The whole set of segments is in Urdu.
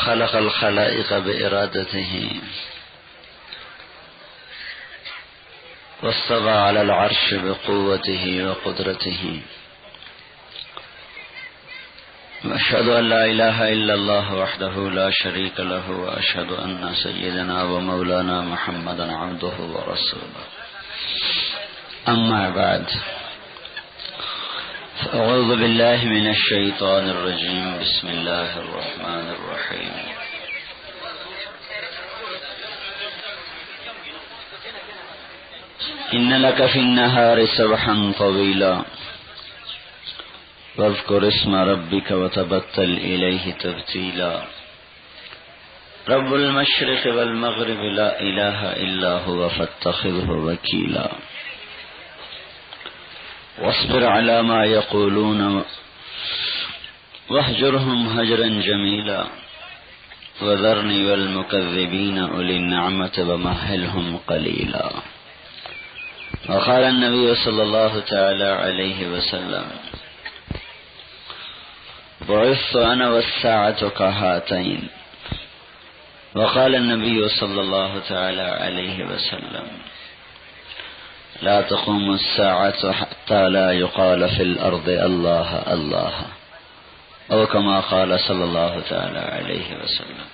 خلق الخلائق بإرادته واستوى على العرش بقوته وقدرته وأشهد أن لا إله إلا الله وحده لا شريك له وأشهد أن سيدنا ومولانا محمدا عبده ورسوله أما بعد أعوذ بالله من الشيطان الرجيم بسم الله الرحمن الرحيم إن لك في النهار سبحا طويلا واذكر اسم ربك وتبتل إليه تبتيلا رب المشرق والمغرب لا إله إلا هو فاتخذه وكيلا واصبر على ما يقولون واهجرهم هجرا جميلا وذرني والمكذبين أولي النعمة ومهلهم قليلا. وقال النبي صلى الله تعالى عليه وسلم بعثت أنا والساعة كهاتين. وقال النبي صلى الله تعالى عليه وسلم لا تقوم الساعة حتى لا يقال في الأرض الله الله أو كما قال صلی اللہ تعالی علیہ وسلم.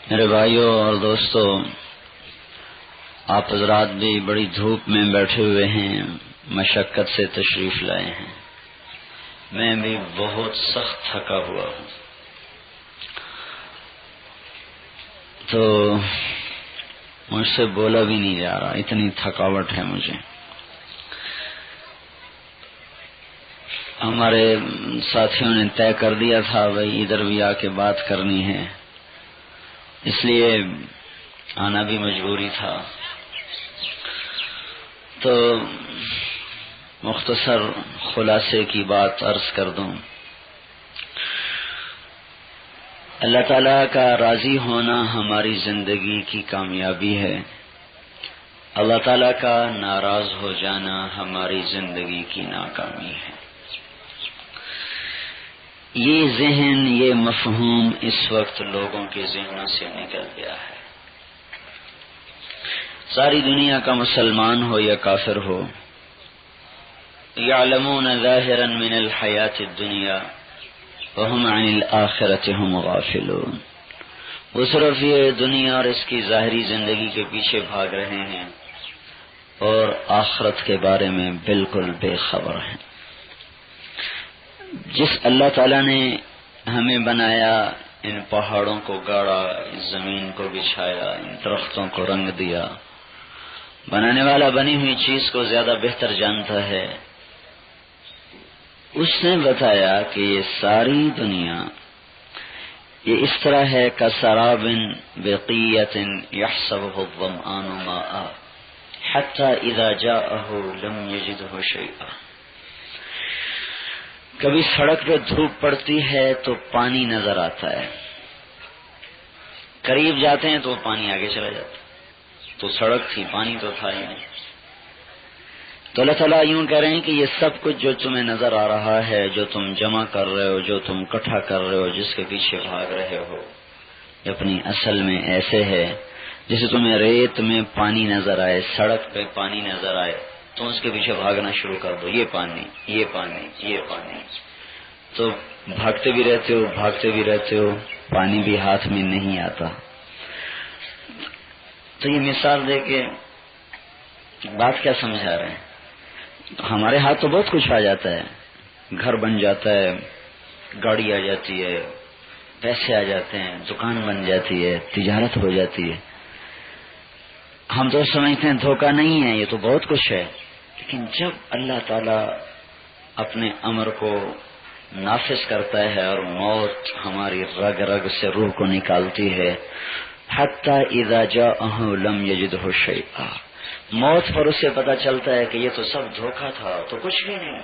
میرے بھائیوں اور دوستوں، آپ حضرات بھی بڑی دھوپ میں بیٹھے ہوئے ہیں، مشقت سے تشریف لائے ہیں. میں بھی بہت سخت تھکا ہوا ہوں. تو مجھ سے بولا بھی نہیں جا رہا، اتنی تھکاوٹ ہے مجھے. ہمارے ساتھیوں نے طے کر دیا تھا بھائی ادھر بھی آ کے بات کرنی ہے، اس لیے آنا بھی مجبوری تھا. تو مختصر خلاصے کی بات عرض کر دوں. اللہ تعالیٰ کا راضی ہونا ہماری زندگی کی کامیابی ہے. اللہ تعالیٰ کا ناراض ہو جانا ہماری زندگی کی ناکامی ہے. یہ ذہن، یہ مفہوم اس وقت لوگوں کے ذہنوں سے نکل گیا ہے. ساری دنیا کا مسلمان ہو یا کافر ہو، یعلمون ظاہرا من الحیات الدنیا وهم عن الآخرة هم غافلون. وہ صرف یہ دنیا اور اس کی ظاہری زندگی کے پیچھے بھاگ رہے ہیں اور آخرت کے بارے میں بالکل بے خبر ہیں. جس اللہ تعالیٰ نے ہمیں بنایا، ان پہاڑوں کو گاڑا، اس زمین کو بچھایا، ان درختوں کو رنگ دیا، بنانے والا بنی ہوئی چیز کو زیادہ بہتر جانتا ہے. اس نے بتایا کہ یہ ساری دنیا یہ اس طرح ہے کسراب بقیۃ یحسبہ الظمآن ماء حتی اذا جاءہ لم یجدہ شیئا. کبھی سڑک پہ دھوپ پڑتی ہے تو پانی نظر آتا ہے، قریب جاتے ہیں تو پانی آگے چلا جاتا ہے. تو سڑک تھی، پانی تو تھا ہی نہیں. تو اللہ تعالیٰ یوں کہہ رہے ہیں کہ یہ سب کچھ جو تمہیں نظر آ رہا ہے، جو تم جمع کر رہے ہو، جو تم اکٹھا کر رہے ہو، جس کے پیچھے بھاگ رہے ہو، یہ اپنی اصل میں ایسے ہے جیسے تمہیں ریت میں پانی نظر آئے، سڑک پہ پانی نظر آئے تو اس کے پیچھے بھاگنا شروع کر دو. یہ پانی، یہ پانی، یہ پانی. تو بھاگتے بھی رہتے ہو، بھاگتے بھی رہتے ہو، پانی بھی ہاتھ میں نہیں آتا. تو یہ مثال دے کے بات کیا سمجھا رہے ہیں؟ ہمارے ہاتھ تو بہت کچھ آ جاتا ہے، گھر بن جاتا ہے، گاڑی آ جاتی ہے، پیسے آ جاتے ہیں، دکان بن جاتی ہے، تجارت ہو جاتی ہے. ہم تو سمجھتے ہیں دھوکہ نہیں ہے، یہ تو بہت کچھ ہے. لیکن جب اللہ تعالی اپنے امر کو نافذ کرتا ہے اور موت ہماری رگ رگ سے روح کو نکالتی ہے، حتی اذا جاءہ لم یجدہ شیئا، موت پر اسے پتا چلتا ہے کہ یہ تو سب دھوکہ تھا، تو کچھ بھی نہیں،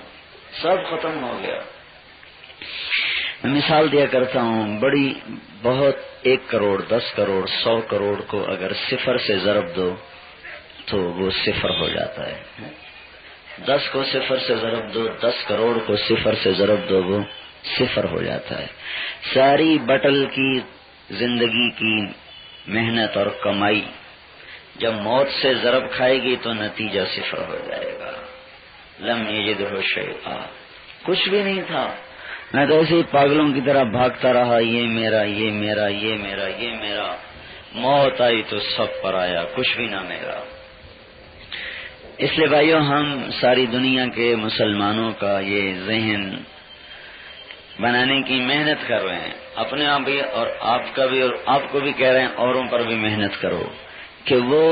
سب ختم ہو گیا. میں مثال دیا کرتا ہوں بڑی بہت، 1 کروڑ 10 کروڑ 100 کروڑ کو اگر صفر سے ضرب دو تو وہ صفر ہو جاتا ہے. 10 کو صفر سے ضرب دو، 10 کروڑ کو صفر سے ضرب دو، وہ صفر ہو جاتا ہے. ساری بٹل کی زندگی کی محنت اور کمائی جب موت سے ضرب کھائے گی تو نتیجہ صفر ہو جائے گا. لم یجدہ شیئا، کچھ بھی نہیں تھا. میں تو ایسے ہی پاگلوں کی طرح بھاگتا رہا، یہ میرا یہ میرا یہ میرا یہ میرا. موت آئی تو سب پر آیا، کچھ بھی نہ میرا. اس لیے بھائیو، ہم ساری دنیا کے مسلمانوں کا یہ ذہن بنانے کی محنت کر رہے ہیں، اپنے آپ بھی اور آپ کا بھی، اور آپ کو بھی کہہ رہے ہیں اوروں پر بھی محنت کرو کہ وہ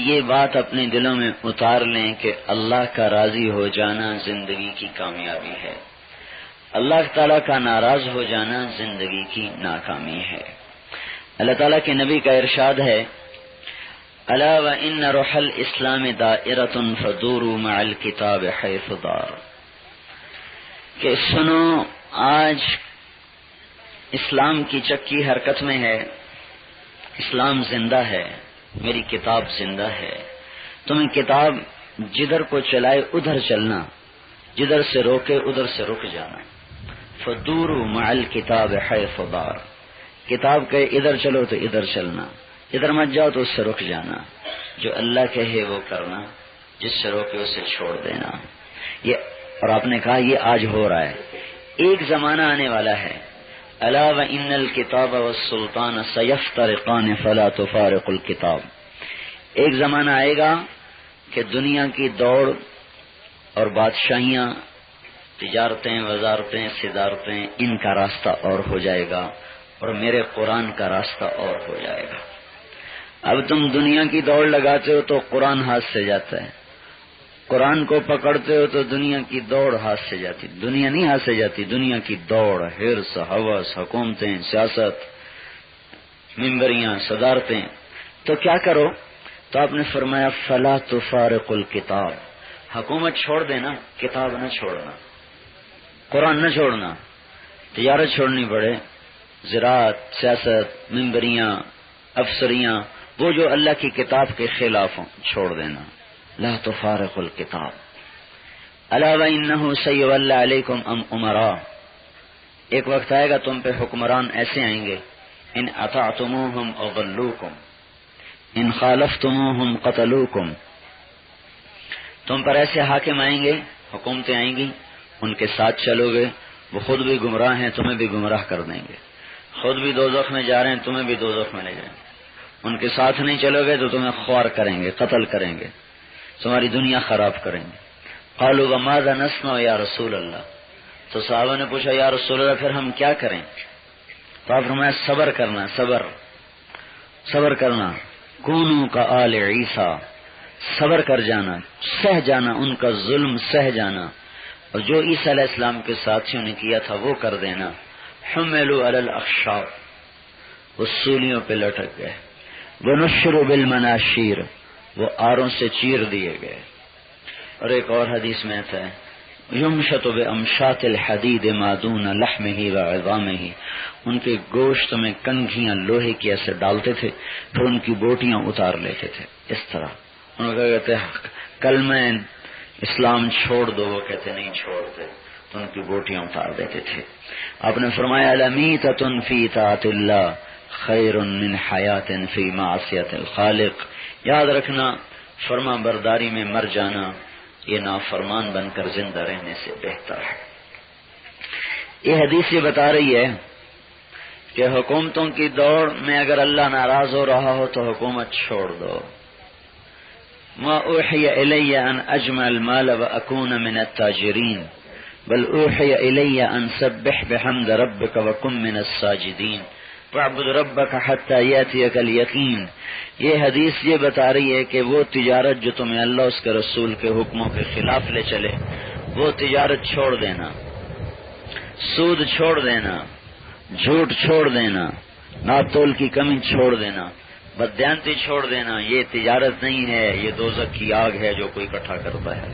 یہ بات اپنے دلوں میں اتار لیں کہ اللہ کا راضی ہو جانا زندگی کی کامیابی ہے، اللہ تعالیٰ کا ناراض ہو جانا زندگی کی ناکامی ہے. اللہ تعالیٰ کے نبی کا ارشاد ہے، الا وان روح الاسلام دائرۃ فدوروا مع الکتاب حیث دار، کہ سنو آج اسلام کی چکی حرکت میں ہے، اسلام زندہ ہے، میری کتاب زندہ ہے. تمہیں کتاب جدھر کو چلائے ادھر چلنا، جدھر سے روکے ادھر سے رک جانا. فدوروا مع الکتاب حیث دار، کتاب کہ ادھر چلو تو ادھر چلنا، ادھر مت جاؤ تو اس سے رک جانا. جو اللہ کہے وہ کرنا، جس سے روکے اسے چھوڑ دینا. یہ اور آپ نے کہا یہ آج ہو رہا ہے. ایک زمانہ آنے والا ہے، الا وان الکتاب والسلطان سیفترقان فلا تفارق الکتاب. ایک زمانہ آئے گا کہ دنیا کی دوڑ اور بادشاہیاں، تجارتیں، وزارتیں، صدارتیں، ان کا راستہ اور ہو جائے گا اور میرے قرآن کا راستہ اور ہو جائے گا. اب تم دنیا کی دوڑ لگاتے ہو تو قرآن ہاتھ سے جاتا ہے، قرآن کو پکڑتے ہو تو دنیا کی دوڑ ہاتھ سے جاتی. دنیا نہیں ہاتھ سے جاتی، دنیا کی دوڑ، حرص، ہوس، حکومتیں، سیاست، ممبریاں، صدارتیں. تو کیا کرو؟ تو آپ نے فرمایا فلا تفارق الکتاب، حکومت چھوڑ دینا، کتاب نہ چھوڑنا، قرآن نہ چھوڑنا. تجارت چھوڑنی پڑے، زراعت، سیاست، ممبریاں، افسریاں، وہ جو اللہ کی کتاب کے خلاف ہوں، چھوڑ دینا. لا تفارق الکتاب. الا وانہ سیولی علیکم امراء، ایک وقت آئے گا تم پہ حکمران ایسے آئیں گے، ان اطعتموہم اضلوکم ان خالفتموہم قتلوکم. تم پر ایسے حاکم آئیں گے، حکومتیں آئیں گی، ان کے ساتھ چلو گے، وہ خود بھی گمراہ ہیں، تمہیں بھی گمراہ کر دیں گے. خود بھی دوزخ میں جا رہے ہیں، تمہیں بھی دوزخ میں لے جائیں گے. ان کے ساتھ نہیں چلو گے تو تمہیں خوار کریں گے، قتل کریں گے، تمہاری دنیا خراب کریں گے. قالوا وماذا نصنع یا رسول اللہ، تو صحابہ نے پوچھا یا رسول اللہ پھر ہم کیا کریں؟ تو آپ فرمایا صبر کرنا، صبر کرنا. کونوا کآل عیسیٰ، صبر کر جانا، سہ جانا، ان کا ظلم سہ جانا، اور جو عیسیٰ علیہ السلام کے ساتھیوں نے کیا تھا وہ کر دینا. حملوا علی الاخشاب، وہ سولیوں پہ لٹک گئے. ونشروا بالمناشیر، وہ آروں سے چیر دیے گئے. اور ایک اور حدیث میں آتا ہے یمشط بامشاط الحدید ما دون لحمہ وعظامہ، ان کے گوشت میں کنگھیاں لوہے کی ایسے ڈالتے تھے، پھر ان کی بوٹیاں اتار لیتے تھے. اس طرح ان کو کہتے کلمہ اسلام چھوڑ دو، وہ کہتے نہیں چھوڑتے، تو ان کی بوٹیاں اتار دیتے تھے. آپ نے فرمایا لمیتۃ فی طاعۃ اللہ خیر من حیات فی معصیۃ الخالق. یاد رکھنا، فرما برداری میں مر جانا یہ نافرمان بن کر زندہ رہنے سے بہتر ہے. یہ حدیث یہ بتا رہی ہے کہ حکومتوں کی دوڑ میں اگر اللہ ناراض ہو رہا ہو تو حکومت چھوڑ دو. ما اوحی الی ان اجمع المال واکون من التاجرین بل اوحی الی ان سبح بحمد ربک وکن من الساجدین وَاعْبُدْ رَبَّكَ حَتَّى يَأْتِيَكَ الْيَقِينُ. یہ حدیث یہ بتا رہی ہے کہ وہ تجارت جو تمہیں اللہ اس کے رسول کے حکموں کے خلاف لے چلے، وہ تجارت چھوڑ دینا، سود چھوڑ دینا، جھوٹ چھوڑ دینا، ناپ تول کی کمی چھوڑ دینا، بددیانتی چھوڑ دینا. یہ تجارت نہیں ہے، یہ دوزخ کی آگ ہے جو کوئی اکٹھا کرتا ہے.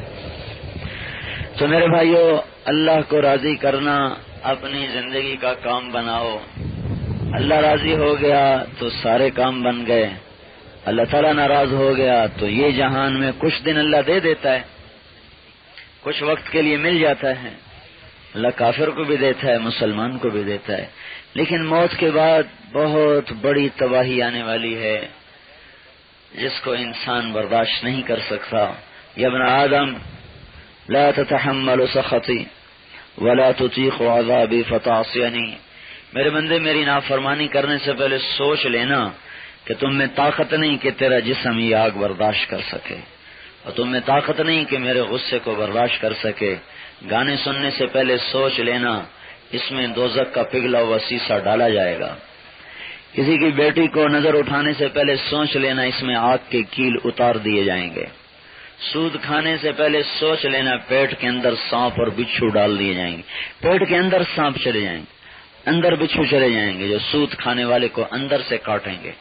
تو میرے بھائیو، اللہ کو راضی کرنا اپنی زندگی کا کام بناؤ. اللہ راضی ہو گیا تو سارے کام بن گئے، اللہ تعالیٰ ناراض ہو گیا تو یہ جہان میں کچھ دن اللہ دے دیتا ہے، کچھ وقت کے لیے مل جاتا ہے، اللہ کافر کو بھی دیتا ہے، مسلمان کو بھی دیتا ہے، لیکن موت کے بعد بہت بڑی تباہی آنے والی ہے جس کو انسان برداشت نہیں کر سکتا۔ یا ابن آدم لا تتحمل سخطی ولا تطیق عذابی فتعصینی، میرے بندے میری نافرمانی کرنے سے پہلے سوچ لینا کہ تم میں طاقت نہیں کہ تیرا جسم یہ آگ برداشت کر سکے، اور تم میں طاقت نہیں کہ میرے غصے کو برداشت کر سکے۔ گانے سننے سے پہلے سوچ لینا اس میں دوزخ کا پگھلا ہوا سیسا ڈالا جائے گا۔ کسی کی بیٹی کو نظر اٹھانے سے پہلے سوچ لینا اس میں آگ کے کیل اتار دیے جائیں گے۔ سود کھانے سے پہلے سوچ لینا پیٹ کے اندر سانپ اور بچھو ڈال دیے جائیں گے، پیٹ کے اندر سانپ چلے جائیں گے، اندر بچھو چلے جائیں گے جو سود کھانے والے کو اندر سے کاٹیں گے۔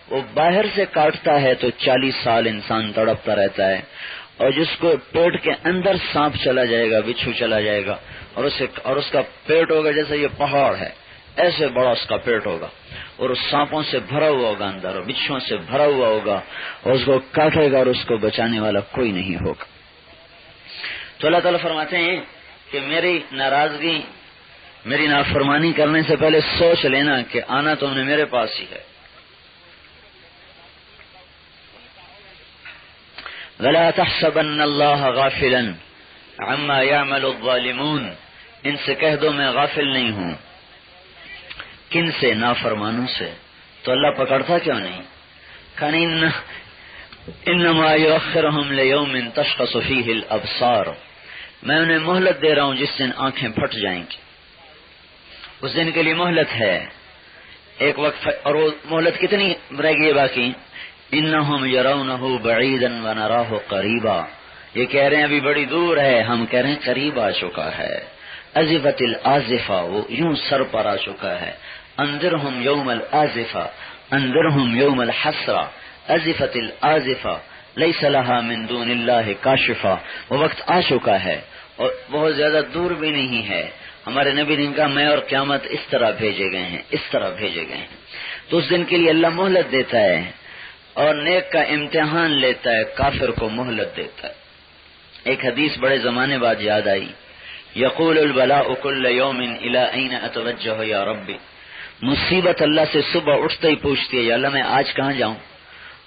وہ باہر سے کاٹتا ہے تو 40 سال انسان تڑپتا رہتا ہے، اور جس کو پیٹ کے اندر سانپ چلا جائے گا، بچھو چلا جائے گا، اور اس کا پیٹ ہوگا جیسے یہ پہاڑ ہے، ایسے بڑا اس کا پیٹ ہوگا، اور اس سانپوں سے بھرا ہوا ہوگا اندر، اور بچھوؤں سے بھرا ہوا ہوگا، اور اس کو کاٹے گا اور اس کو بچانے والا کوئی نہیں ہوگا۔ تو اللہ تعالیٰ فرماتے ہیں کہ میری ناراضگی، میری نافرمانی کرنے سے پہلے سوچ لینا کہ آنا تم نے میرے پاس ہی ہے۔ وَلَا تَحْسَبَنَّ اللَّهَ غَافِلًا عَمَّا يَعْمَلُ الظَّالِمُونَ، ان سے کہہ دو میں غافل نہیں ہوں۔ کن سے؟ نافرمانوں سے۔ تو اللہ پکڑتا کیوں نہیں؟ انما یؤخرہم لیوم تشخص فیہ الابصار، میں انہیں مہلت دے رہا ہوں جس دن آنکھیں پھٹ جائیں گی، اس دن کے لیے مہلت ہے ایک وقت، اور وہ مہلت کتنی رہ گئی باقی؟ انہم یرونہ بعیدا ونراہ قریبا، یہ کہہ رہے ہیں ابھی بڑی دور ہے، ہم کہہ رہے ہیں قریب آ چکا ہے۔ ازفت الازفہ، وہ یوں سر پر آ چکا ہے۔ انذرہم یوم الازفہ انذرہم یوم الحسرہ، ازفت الازفہ لیس لہا من دون اللہ کاشفہ، وہ وقت آ چکا ہے اور بہت زیادہ دور بھی نہیں ہے۔ ہمارے نبی نے کہا میں اور قیامت اس طرح بھیجے گئے ہیں، اس طرح بھیجے گئے ہیں۔ تو اس دن کے لیے اللہ مہلت دیتا ہے، اور نیک کا امتحان لیتا ہے، کافر کو مہلت دیتا ہے۔ ایک حدیث بڑے زمانے بعد یاد آئی، یقول البلاء کل یوم الی این اتوجہ یا ربی، مصیبت اللہ سے صبح اٹھتے ہی پوچھتی ہے یا اللہ میں آج کہاں جاؤں؟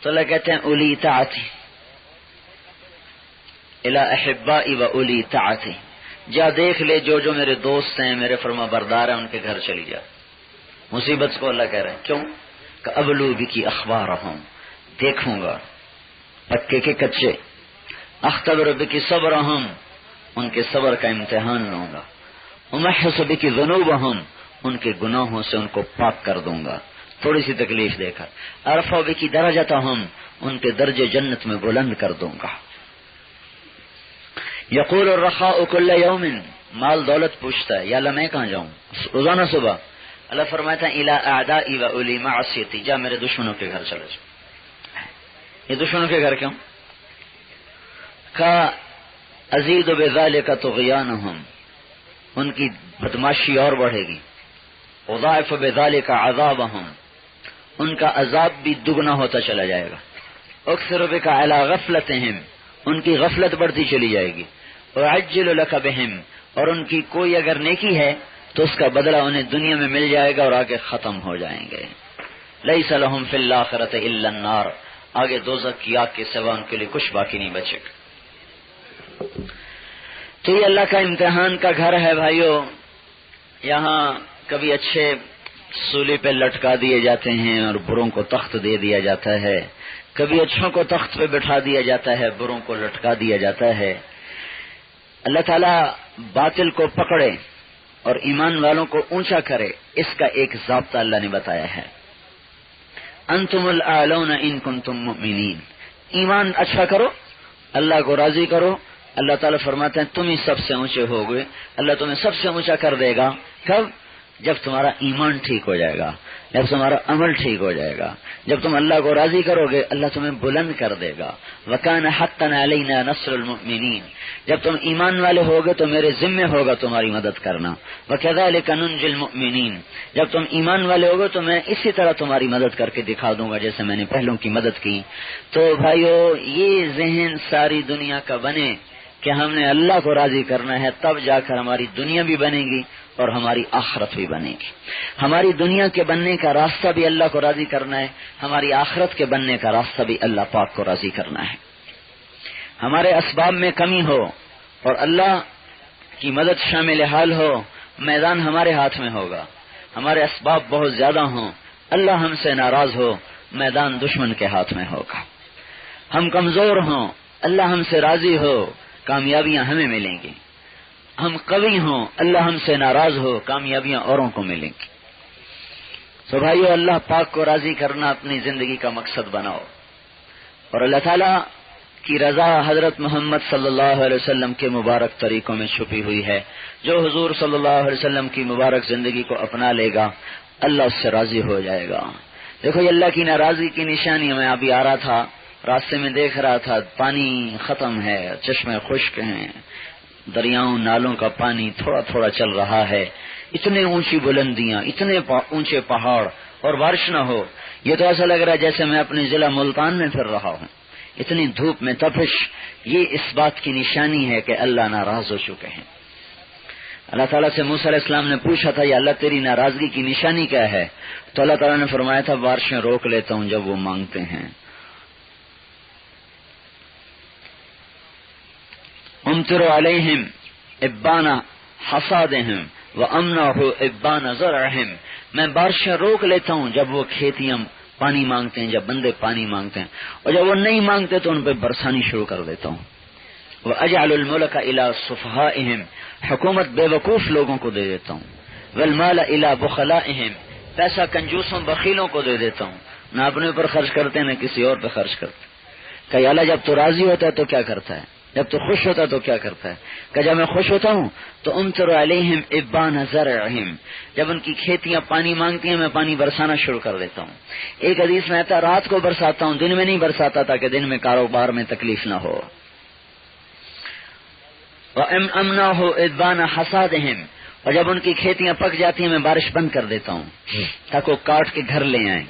تو اللہ کہتے ہیں اولی طاعتی الی احبائی و اولی طاعتی، جا دیکھ لے جو جو میرے دوست ہیں، میرے فرما بردار ہیں، ان کے گھر چلی جا۔ مصیبت کو اللہ کہہ رہے ہیں کیوں کہ ابلو بکی اخبارہم، دیکھوں گا پکے کے کچے، اختبر بکی صبرہم، ان کے صبر کا امتحان لوں گا، امحص بکی ذنوبہم، ان کے گناہوں سے ان کو پاک کر دوں گا تھوڑی سی تکلیف دے کر، ارفع بکی درجتہم، ان کے درجے جنت میں بلند کر دوں گا۔ یقول الرخاء کل یوم، مال دولت پوچھتا ہے یا اللہ میں کہاں جاؤں روزانہ صبح؟ اللہ فرماتا ہے الی اعدائی و اولی معصیتی، جا میرے دشمنوں کے گھر چلے جاؤ۔ یہ دشمنوں کے گھر کیوں؟ کا ازید بذالک طغیانہم، ان کی بدماشی اور بڑھے گی، اضاعف بذالک عذابہم، ان کا عذاب بھی دگنا ہوتا چلا جائے گا، اکثر بک علی غفلتہم، ان کی غفلت بڑھتی چلی جائے گی، وعجل لک بہم، اور ان کی کوئی اگر نیکی ہے تو اس کا بدلہ انہیں دنیا میں مل جائے گا اور آگے ختم ہو جائیں گے۔ لیس لہم فی الآخرۃ الا النار، آگے دوزخ کی آگ کے سوا ان کے لیے کچھ باقی نہیں بچے گا۔ تو یہ اللہ کا امتحان کا گھر ہے بھائیو، یہاں کبھی اچھے سولی پہ لٹکا دیے جاتے ہیں اور بروں کو تخت دے دیا جاتا ہے، کبھی اچھوں کو تخت پہ بٹھا دیا جاتا ہے، بروں کو لٹکا دیا جاتا ہے۔ اللہ تعالیٰ باطل کو پکڑے اور ایمان والوں کو اونچا کرے، اس کا ایک ضابطہ اللہ نے بتایا ہے، انتم الاعلون ان کنتم مؤمنین، ایمان اچھا کرو، اللہ کو راضی کرو، اللہ تعالیٰ فرماتے ہیں تم ہی سب سے اونچے ہو گئے، اللہ تمہیں سب سے اونچا کر دے گا۔ کب؟ جب تمہارا ایمان ٹھیک ہو جائے گا، جب تمہارا عمل ٹھیک ہو جائے گا، جب تم اللہ کو راضی کرو گے اللہ تمہیں بلند کر دے گا۔ وَكَانَ حَقًّا عَلَيْنَا نَصْرُ الْمُؤْمِنِينَ، جب تم ایمان والے ہوگے تو میرے ذمہ ہوگا تمہاری مدد کرنا۔ وَكَذَلِكَ نُنْجِي الْمُؤْمِنِينَ، جب تم ایمان والے ہوگے تو میں اسی طرح تمہاری مدد کر کے دکھا دوں گا جیسے میں نے پہلوں کی مدد کی۔ تو بھائیو یہ ذہن ساری دنیا کا بنے کہ ہم نے اللہ کو راضی کرنا ہے، تب جا کر ہماری دنیا بھی بنے گی اور ہماری آخرت بھی بنے گی۔ ہماری دنیا کے بننے کا راستہ بھی اللہ کو راضی کرنا ہے، ہماری آخرت کے بننے کا راستہ بھی اللہ پاک کو راضی کرنا ہے۔ ہمارے اسباب میں کمی ہو اور اللہ کی مدد شامل حال ہو، میدان ہمارے ہاتھ میں ہوگا۔ ہمارے اسباب بہت زیادہ ہوں، اللہ ہم سے ناراض ہو، میدان دشمن کے ہاتھ میں ہوگا۔ ہم کمزور ہوں، اللہ ہم سے راضی ہو، کامیابیاں ہمیں ملیں گی۔ ہم قوی ہوں، اللہ ہم سے ناراض ہو، کامیابیاں اوروں کو ملیں گی۔ تو بھائیو، اللہ پاک کو راضی کرنا اپنی زندگی کا مقصد بناؤ، اور اللہ تعالیٰ کی رضا حضرت محمد صلی اللہ علیہ وسلم کے مبارک طریقوں میں چھپی ہوئی ہے۔ جو حضور صلی اللہ علیہ وسلم کی مبارک زندگی کو اپنا لے گا، اللہ اس سے راضی ہو جائے گا۔ دیکھو، یہ اللہ کی ناراضگی کی نشانی، میں ابھی آ رہا تھا، راستے میں دیکھ رہا تھا، پانی ختم ہے، چشمے خشک ہیں، دریاؤں نالوں کا پانی تھوڑا تھوڑا چل رہا ہے، اتنے اونچی بلندیاں، اتنے اونچے پہاڑ، اور بارش نہ ہو۔ یہ تو ایسا لگ رہا ہے جیسے میں اپنے ضلع ملتان میں پھر رہا ہوں، اتنی دھوپ میں تپش۔ یہ اس بات کی نشانی ہے کہ اللہ ناراض ہو چکے ہیں۔ اللہ تعالیٰ سے موسیٰ علیہ السلام نے پوچھا تھا، یا اللہ تیری ناراضگی کی نشانی کیا ہے؟ تو اللہ تعالیٰ نے فرمایا تھا، بارشیں روک لیتا ہوں جب وہ مانگتے ہیں۔ امطر علیہم ابان حصادہم وامنعہ ابان زرعہم، میں بارشیں روک لیتا ہوں جب وہ کھیتیاں پانی مانگتے ہیں، جب بندے پانی مانگتے ہیں، اور جب وہ نہیں مانگتے تو ان پہ برسانی شروع کر دیتا ہوں۔ وَأَجْعَلُ الْمُلْكَ إِلَىٰ صُفَحَائِهِمْ، حکومت بے وقوف لوگوں کو دے دیتا ہوں۔ وَالْمَالَ إِلَىٰ بُخَلَائِهِمْ، پیسہ کنجوسوں بخیلوں کو دے دیتا ہوں، نہ اپنے اوپر خرچ کرتے نہ کسی اور پہ خرچ کرتے۔ کہ اللہ جب تو راضی ہوتا ہے تو کیا کرتا ہے، جب تو خوش ہوتا ہے تو کیا کرتا ہے؟ کہ جب میں خوش ہوتا ہوں تو امطر علیہم ابان زرعہم، جب ان کی کھیتیاں پانی مانگتی ہیں میں پانی برسانا شروع کر دیتا ہوں۔ ایک حدیث میں آتا ہے، رات کو برساتا ہوں، دن میں نہیں برساتا تاکہ دن میں کاروبار میں تکلیف نہ ہو۔ وَأَمْنَعُ إِذْبَانَ حَصَادِهِمْ، اور جب ان کی کھیتیاں پک جاتی ہیں میں بارش بند کر دیتا ہوں تاکہ وہ کاٹ کے گھر لے آئیں۔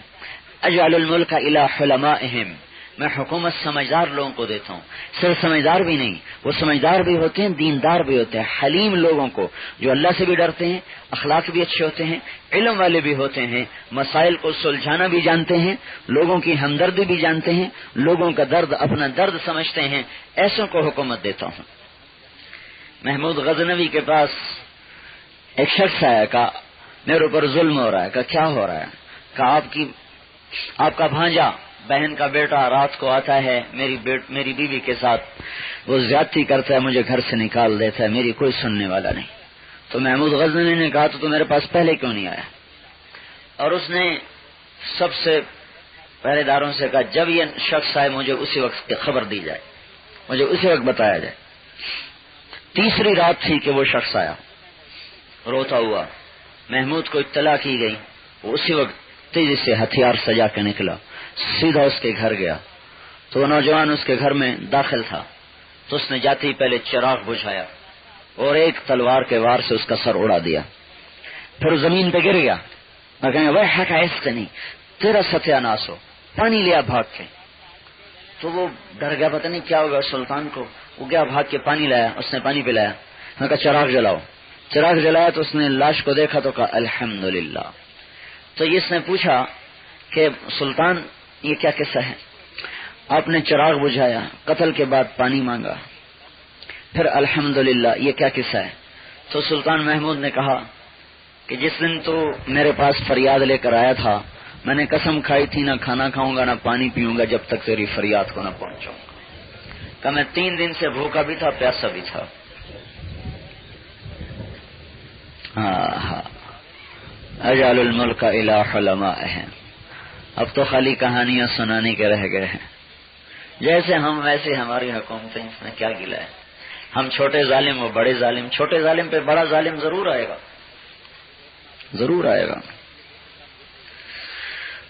أَجْعَلُ الْمُلْكَ إِلَىٰ حُلَمَائِهِمْ، میں حکومت سمجھدار لوگوں کو دیتا ہوں۔ صرف سمجھدار بھی نہیں، وہ سمجھدار بھی ہوتے ہیں، دیندار بھی ہوتے ہیں، حلیم لوگوں کو جو اللہ سے بھی ڈرتے ہیں، اخلاق بھی اچھے ہوتے ہیں، علم والے بھی ہوتے ہیں، مسائل کو سلجھانا بھی جانتے ہیں، لوگوں کی ہمدردی بھی جانتے ہیں، لوگوں کا درد اپنا درد سمجھتے ہیں، ایسوں کو حکومت دیتا ہوں۔ محمود غزنوی کے پاس ایک شخص آیا، کہا میرے اوپر ظلم ہو رہا ہے۔ کہا کیا ہو رہا ہے؟ کہا آپ کا بھانجا، بہن کا بیٹا رات کو آتا ہے میری بیوی کے ساتھ، وہ زیادتی کرتا ہے، مجھے گھر سے نکال دیتا ہے، میری کوئی سننے والا نہیں۔ تو محمود غزنوی نے کہا تو میرے پاس پہلے کیوں نہیں آیا؟ اور اس نے سب سے پہرے داروں سے کہا جب یہ شخص آئے مجھے اسی وقت کی خبر دی جائے، مجھے اسی وقت بتایا جائے۔ تیسری رات تھی کہ وہ شخص آیا روتا ہوا، محمود کو اطلاع کی گئی، وہ اسی وقت تیزی سے ہتھیار سجا کے نکلا، سیدھا اس کے گھر گیا۔ تو وہ نوجوان اس کے گھر میں داخل تھا تو اس نے جاتے ہی پہلے چراغ بجھایا اور ایک تلوار کے وار سے اس کا سر اڑا دیا، پھر زمین پہ گر گیا اور کہیں وہ حق ایسے نہیں، تیرا ستیہ ناس ہو، پانی لیا بھاگ کے۔ تو وہ ڈر گیا، پتہ نہیں کیا ہوگا سلطان کو، وہ گیا بھاگ کے پانی لایا، اس نے پانی پلایا، میں کہا چراغ جلاؤ، چراغ جلایا تو اس نے لاش کو دیکھا تو کہا الحمدللہ۔ تو اس نے پوچھا کہ سلطان یہ کیا قصہ ہے؟ آپ نے چراغ بجھایا، قتل کے بعد پانی مانگا، پھر الحمدللہ، یہ کیا قصہ ہے؟ تو سلطان محمود نے کہا کہ جس دن تو میرے پاس فریاد لے کر آیا تھا میں نے قسم کھائی تھی نہ کھانا کھاؤں گا نہ پانی پیوں گا جب تک تیری فریاد کو نہ پہنچاؤں گا۔ کہ میں 3 دن سے بھوکا بھی تھا، پیاسا بھی تھا۔ اجعل الملک الی حلمائہم، اب تو خالی کہانیاں سنانے کے رہ گئے ہیں، جیسے ہم ویسے ہماری حکومتیں، اس میں کیا گلا ہے؟ ہم چھوٹے ظالم و بڑے ظالم، چھوٹے ظالم پہ بڑا ظالم ضرور آئے گا، ضرور آئے گا۔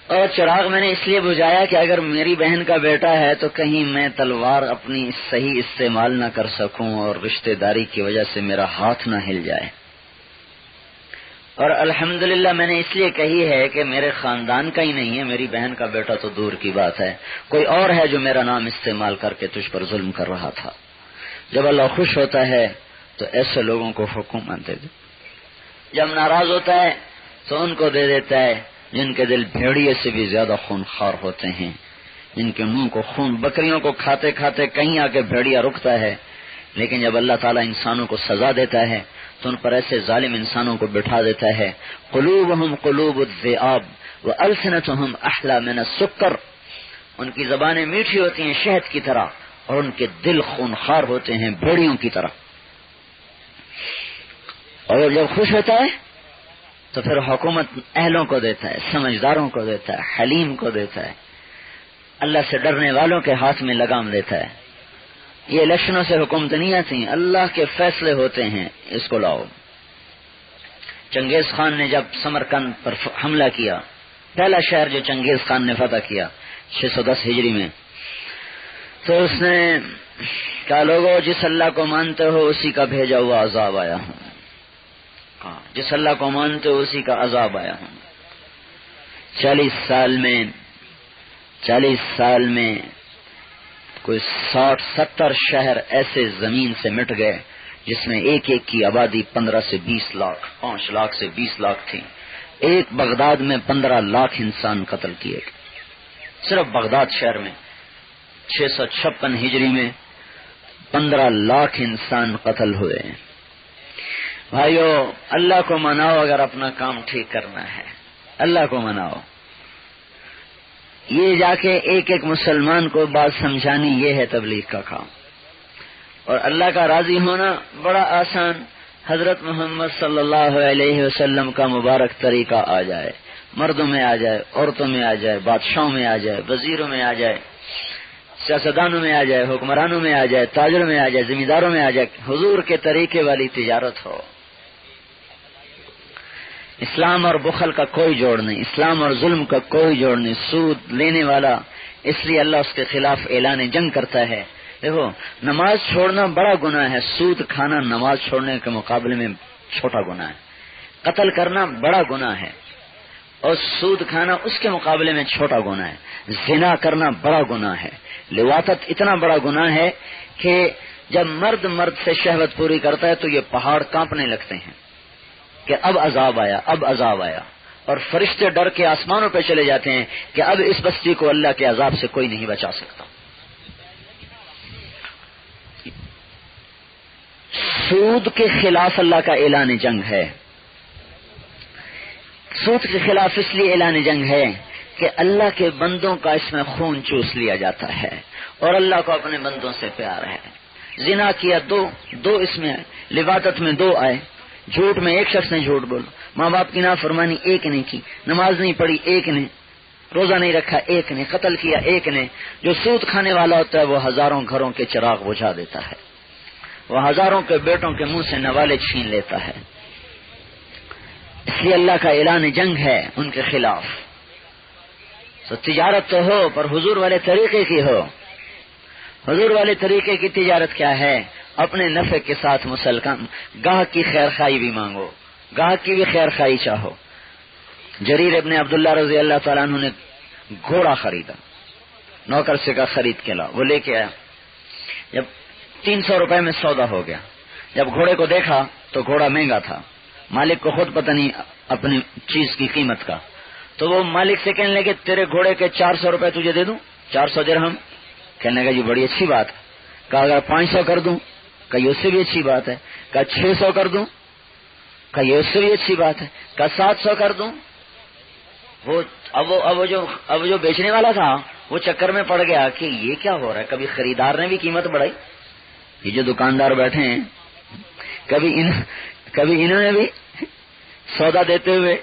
اور چراغ میں نے اس لیے بجھایا کہ اگر میری بہن کا بیٹا ہے تو کہیں میں تلوار اپنی صحیح استعمال نہ کر سکوں اور رشتہ داری کی وجہ سے میرا ہاتھ نہ ہل جائے۔ اور الحمدللہ میں نے اس لیے کہی ہے کہ میرے خاندان کا ہی نہیں ہے، میری بہن کا بیٹا تو دور کی بات ہے، کوئی اور ہے جو میرا نام استعمال کر کے تجھ پر ظلم کر رہا تھا۔ جب اللہ خوش ہوتا ہے تو ایسے لوگوں کو حکومت دے دے، جب ناراض ہوتا ہے تو ان کو دے دیتا ہے جن کے دل بھیڑیے سے بھی زیادہ خونخوار ہوتے ہیں، جن کے منہ کو خون، بکریوں کو کھاتے کھاتے کہیں آ کے بھیڑیا رکتا ہے، لیکن جب اللہ تعالیٰ انسانوں کو سزا دیتا ہے تو ان پر ایسے ظالم انسانوں کو بٹھا دیتا ہے، قلوبہم قلوب الذئاب والسنتہم احلی من السکر، ان کی زبانیں میٹھی ہوتی ہیں شہد کی طرح اور ان کے دل خونخوار ہوتے ہیں بھیڑیوں کی طرح۔ اور جب خوش ہوتا ہے تو پھر حکومت اہلوں کو دیتا ہے، سمجھداروں کو دیتا ہے، حلیم کو دیتا ہے، اللہ سے ڈرنے والوں کے ہاتھ میں لگام دیتا ہے۔ یہ الیکشنوں سے حکومت نہیں آتی، اللہ کے فیصلے ہوتے ہیں، اس کو لاؤ۔ چنگیز خان نے جب سمرقند پر حملہ کیا، پہلا شہر جو چنگیز خان نے فتح کیا 610 ہجری میں، تو اس نے کہا لوگوں جس اللہ کو مانتے ہو اسی کا بھیجا ہوا عذاب آیا ہوں، جس اللہ کو مانتے ہو اسی کا عذاب آیا ہوں۔ 40 سال میں کوئی 60-70 شہر ایسے زمین سے مٹ گئے جس میں ایک ایک کی آبادی 15 سے 20 لاکھ، 5 لاکھ سے 20 لاکھ تھی۔ ایک بغداد میں 15 لاکھ انسان قتل کیے گئے، صرف بغداد شہر میں 656 ہجری میں 15 لاکھ انسان قتل ہوئے۔ بھائیو اللہ کو مناؤ، اگر اپنا کام ٹھیک کرنا ہے اللہ کو مناؤ۔ یہ جا کے ایک ایک مسلمان کو بات سمجھانی، یہ ہے تبلیغ کا کام۔ اور اللہ کا راضی ہونا بڑا آسان، حضرت محمد صلی اللہ علیہ وسلم کا مبارک طریقہ آ جائے، مردوں میں آ جائے، عورتوں میں آ جائے، بادشاہوں میں آ جائے، وزیروں میں آ جائے، سیاستدانوں میں آ جائے، حکمرانوں میں آ جائے، تاجروں میں آ جائے، زمینداروں میں آ جائے، حضور کے طریقے والی تجارت ہو۔ اسلام اور بخل کا کوئی جوڑ نہیں، اسلام اور ظلم کا کوئی جوڑ نہیں، سود لینے والا، اس لیے اللہ اس کے خلاف اعلان جنگ کرتا ہے۔ دیکھو نماز چھوڑنا بڑا گناہ ہے، سود کھانا نماز چھوڑنے کے مقابلے میں چھوٹا گناہ ہے، قتل کرنا بڑا گناہ ہے اور سود کھانا اس کے مقابلے میں چھوٹا گناہ ہے، زنا کرنا بڑا گناہ ہے، لواطت اتنا بڑا گناہ ہے کہ جب مرد سے شہوت پوری کرتا ہے تو یہ پہاڑ کانپنے لگتے ہیں کہ اب عذاب آیا، اب عذاب آیا، اور فرشتے ڈر کے آسمانوں پہ چلے جاتے ہیں کہ اب اس بستی کو اللہ کے عذاب سے کوئی نہیں بچا سکتا۔ سود کے خلاف اللہ کا اعلان جنگ ہے، سود کے خلاف اس لیے اعلان جنگ ہے کہ اللہ کے بندوں کا اس میں خون چوس لیا جاتا ہے اور اللہ کو اپنے بندوں سے پیار ہے۔ زنا کیا دو اس میں آئے، لواطت میں 2 آئے، جھوٹ میں ایک شخص نے جھوٹ بولا، ماں باپ کی نافرمانی ایک نے کی، نماز نہیں پڑھی ایک نے، روزہ نہیں رکھا ایک نے، قتل کیا ایک نے۔ جو سود کھانے والا ہوتا ہے وہ ہزاروں گھروں کے چراغ بجھا دیتا ہے، وہ ہزاروں کے بیٹوں کے منہ سے نوالے چھین لیتا ہے۔ اس لیے اللہ کا اعلان جنگ ہے ان کے خلاف۔ تو تجارت تو ہو پر حضور والے طریقے کی ہو۔ حضور والے طریقے کی تجارت کیا ہے؟ اپنے نفع کے ساتھ مسلمان گاہک کی خیر خائی بھی مانگو، گاہک کی بھی خیر خائی چاہو۔ جریر ابن عبداللہ رضی اللہ تعالیٰ عنہ نے گھوڑا خریدا، نوکر سے کا خرید کے لا، وہ لے کے آیا، جب 300 روپے میں سودا ہو گیا، جب گھوڑے کو دیکھا تو گھوڑا مہنگا تھا، مالک کو خود پتہ نہیں اپنی چیز کی قیمت کا، تو وہ مالک سے کہنے لگے تیرے گھوڑے کے 400 روپے تجھے دے دوں، 400 درہم۔ کہنے لگا جی بڑی اچھی بات ہے۔ کہا اگر 500 کر دوں؟ کہا یہ اس سے بھی اچھی بات ہے۔ کہا 600 کر دوں؟ کہا یہ اس سے بھی اچھی بات ہے۔ کہا 700 کر دوں؟ اب جو بیچنے والا تھا وہ چکر میں پڑ گیا کہ یہ کیا ہو رہا ہے، کبھی خریدار نے بھی قیمت بڑھائی، یہ جو دکاندار بیٹھے ہیں کبھی انہوں نے بھی سودا دیتے ہوئے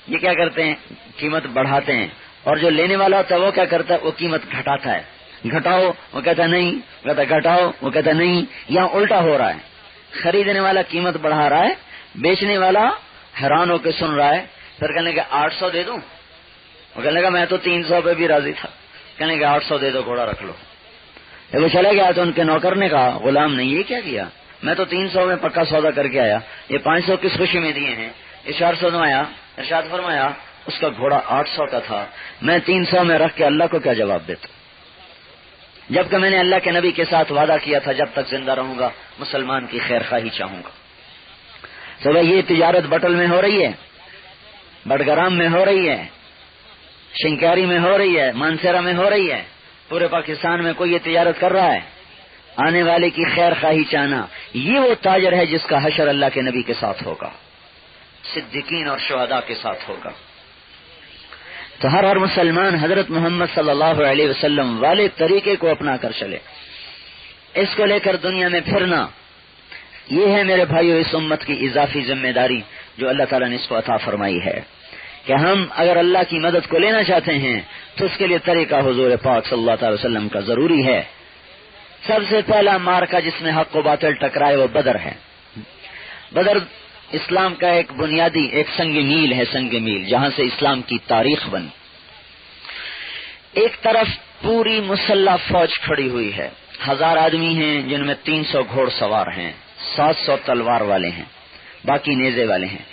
یہ کیا کرتے ہیں، قیمت بڑھاتے ہیں، اور جو لینے والا ہوتا ہے وہ کیا کرتا ہے، وہ قیمت گھٹاتا ہے، گھٹاؤ وہ کہتا نہیں، وہ کہتا گھٹاؤ وہ کہتا نہیں، یہاں الٹا ہو رہا ہے، خریدنے والا قیمت بڑھا رہا ہے، بیچنے والا حیران ہو کے سن رہا ہے۔ پھر کہنے لگا 800 دے دوں؟ وہ کہنے لگا میں تو 300 پہ بھی راضی تھا۔ کہنے لگا 800 دے دو، گھوڑا رکھ لو۔ جب وہ چلا گیا تو ان کے نوکر نے کہا غلام نے یہ کیا کیا، میں تو 300 میں پکا سودا کر کے آیا، یہ 500 کس خوشی میں دیے ہیں، یہ 400 میں آیا۔ ارشاد فرمایا اس کا گھوڑا 800 کا تھا، میں 300 میں رکھ کے اللہ کو کیا جواب دیتا۔ جبکہ میں نے اللہ کے نبی کے ساتھ وعدہ کیا تھا جب تک زندہ رہوں گا مسلمان کی خیر خواہی چاہوں گا. تو یہ تجارت بٹل میں ہو رہی ہے، بڈگرام میں ہو رہی ہے، شنکاری میں ہو رہی ہے، مانسیرا میں ہو رہی ہے، پورے پاکستان میں کوئی یہ تجارت کر رہا ہے. آنے والے کی خیر خواہی چاہنا، یہ وہ تاجر ہے جس کا حشر اللہ کے نبی کے ساتھ ہوگا، صدیقین اور شہداء کے ساتھ ہوگا. تو ہر مسلمان حضرت محمد صلی اللہ علیہ وسلم والے طریقے کو اپنا کر چلے. اس کو لے کر دنیا میں پھرنا، یہ ہے میرے بھائیو اس امت کی اضافی ذمہ داری جو اللہ تعالیٰ نے اس کو عطا فرمائی ہے کہ ہم اگر اللہ کی مدد کو لینا چاہتے ہیں تو اس کے لیے طریقہ حضور پاک صلی اللہ تعالی وسلم کا ضروری ہے. سب سے پہلا مارکا جس میں حق و باطل ٹکرائے وہ بدر ہے. بدر اسلام کا ایک بنیادی ایک سنگ میل ہے، سنگ میل جہاں سے اسلام کی تاریخ بنی. ایک طرف پوری مسلح فوج کھڑی ہوئی ہے، 1000 آدمی ہیں جن میں 300 گھوڑ سوار ہیں، 700 تلوار والے ہیں، باقی نیزے والے ہیں.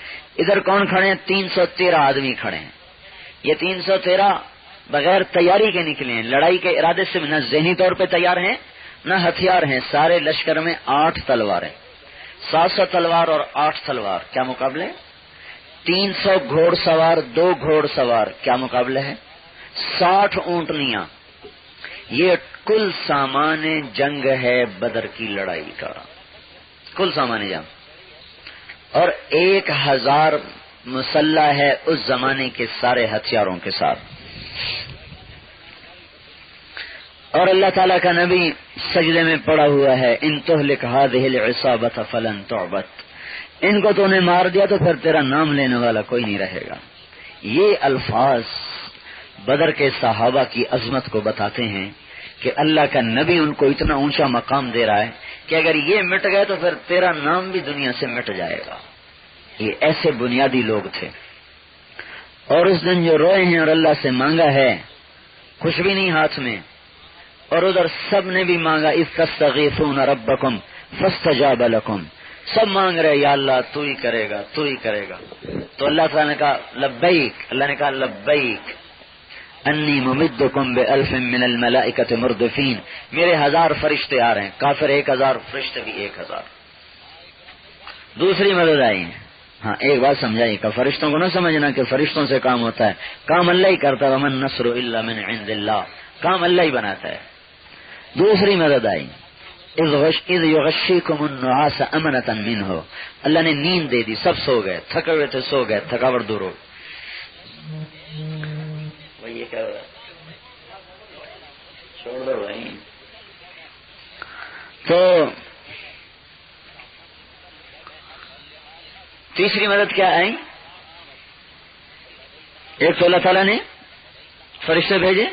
ادھر کون کھڑے ہیں؟ 313 آدمی کھڑے ہیں. یہ 313 بغیر تیاری کے نکلے ہیں، لڑائی کے ارادے سے نہ ذہنی طور پہ تیار ہیں نہ ہتھیار ہیں. سارے لشکر میں 8 تلواریں، 700 تلوار اور 8 تلوار، کیا مقابلے؟ 300 گھوڑ سوار، 2 گھوڑ سوار، کیا مقابلہ ہے؟ 60 اونٹنیاں. یہ کل سامان جنگ ہے بدر کی لڑائی کا، کل سامان جنگ. اور 1000 مسلح ہے اس زمانے کے سارے ہتھیاروں کے ساتھ. اور اللہ تعالیٰ کا نبی سجدے میں پڑا ہوا ہے، ان تہلک هذه العصابة فلن تعبد، ان کو تو نے مار دیا تو پھر تیرا نام لینے والا کوئی نہیں رہے گا. یہ الفاظ بدر کے صحابہ کی عظمت کو بتاتے ہیں کہ اللہ کا نبی ان کو اتنا اونچا مقام دے رہا ہے کہ اگر یہ مٹ گئے تو پھر تیرا نام بھی دنیا سے مٹ جائے گا. یہ ایسے بنیادی لوگ تھے. اور اس دن جو روئے ہیں اور اللہ سے مانگا ہے، کچھ بھی نہیں ہاتھ میں، اور ادھر سب نے بھی مانگا، اذ تستغیثون ربکم فاستجاب لکم، سب مانگ رہے یا اللہ تو ہی کرے گا، تو ہی کرے گا. تو اللہ تعالیٰ نے کہا لبیک، اللہ نے کہا لبیک انی ممدکم بألف من الملائکۃ مردفین، میرے 1000 فرشتے آ رہے ہیں. کافر 1000، فرشتے بھی 1000. دوسری مدد آئی. ہاں ایک بات سمجھائی کہ فرشتوں کو نہ سمجھنا کہ فرشتوں سے کام ہوتا ہے، کام اللہ ہی کرتا ہے. ومن نصر الا من عند اللہ، کام اللہ ہی بناتا ہے. دوسری مدد آئی، اذ یغشیکم النعاس امنۃ منہ، اللہ نے نیند دے دی، سب سو گئے، تھکے ہوئے تھے سو گئے، تھکاوٹ دور ہو. یہ کیا ہو رہا ہے؟ چھوڑ دو بھائی. تو تیسری مدد کیا آئی؟ ایک تو اللہ تعالیٰ نے فرشتے بھیجے،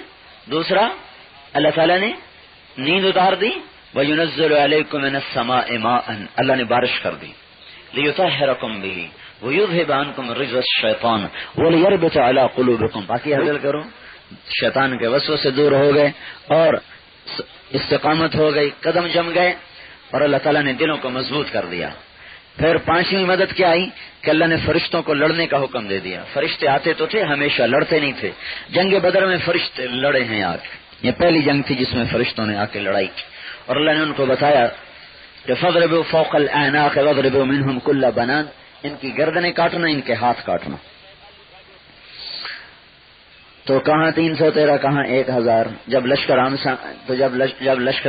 دوسرا اللہ تعالیٰ نے نیند اتار دی. وَيُنَزِّلُ عَلَيْكُم مِّنَ السَّمَاءِ مَاءً، اللہ نے بارش کر دی. لِيُطَهِّرَكُم بِهِ وَيُذْهِبَ عَنكُم الرِّجْسَ الشَّيْطَانَ وَلِيَرْبِطَ عَلَىٰ قُلُوبِكُم. باقی حاصل کرو، شیطان کے وسوسے دور ہو گئے اور استقامت ہو گئی، قدم جم گئے اور اللہ تعالیٰ نے دلوں کو مضبوط کر دیا. پھر پانچویں مدد کیا آئی کہ اللہ نے فرشتوں کو لڑنے کا حکم دے دیا. فرشتے آتے تو تھے، ہمیشہ لڑتے نہیں تھے. جنگ بدر میں فرشتے لڑے ہیں آ کے، یہ پہلی جنگ تھی جس میں فرشتوں نے آ کے لڑائی کی. اور اللہ نے ان کو بتایا کہ فَاضْرِبُوا فَوْقَ الْأَعْنَاقِ وَاضْرِبُوا مِنْهُمْ كُلَّ بَنَانٍ، ان کی گردنیں کاٹنا، ان کے ہاتھ کاٹنا. تو کہاں 313، کہاں 1000. جب لشکر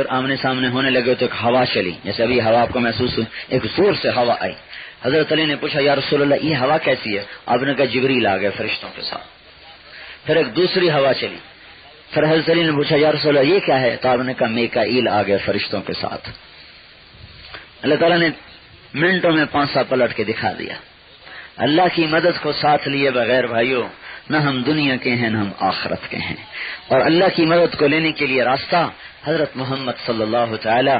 آمنے سامنے ہونے لگے تو ایک ہوا چلی، جیسے ابھی ہوا آپ کو محسوس ہوئی، ایک زور سے ہوا آئی. حضرت علی نے پوچھا یا رسول اللہ یہ ہوا کیسی ہے؟ آپ نے کہا جبریل آ گئے فرشتوں کے ساتھ. پھر ایک دوسری ہوا چلی، پھر حضرت علی نے پوچھا یا رسول اللہ یہ کیا ہے؟ تو آپ نے کہا میکائیل آ گئے فرشتوں کے ساتھ. اللہ تعالیٰ نے منٹوں میں 5 پلٹ کے دکھا دیا. اللہ کی مدد کو ساتھ لیے بغیر بھائیوں نہ ہم دنیا کے ہیں نہ ہم آخرت کے ہیں. اور اللہ کی مدد کو لینے کے لیے راستہ حضرت محمد صلی اللہ تعالی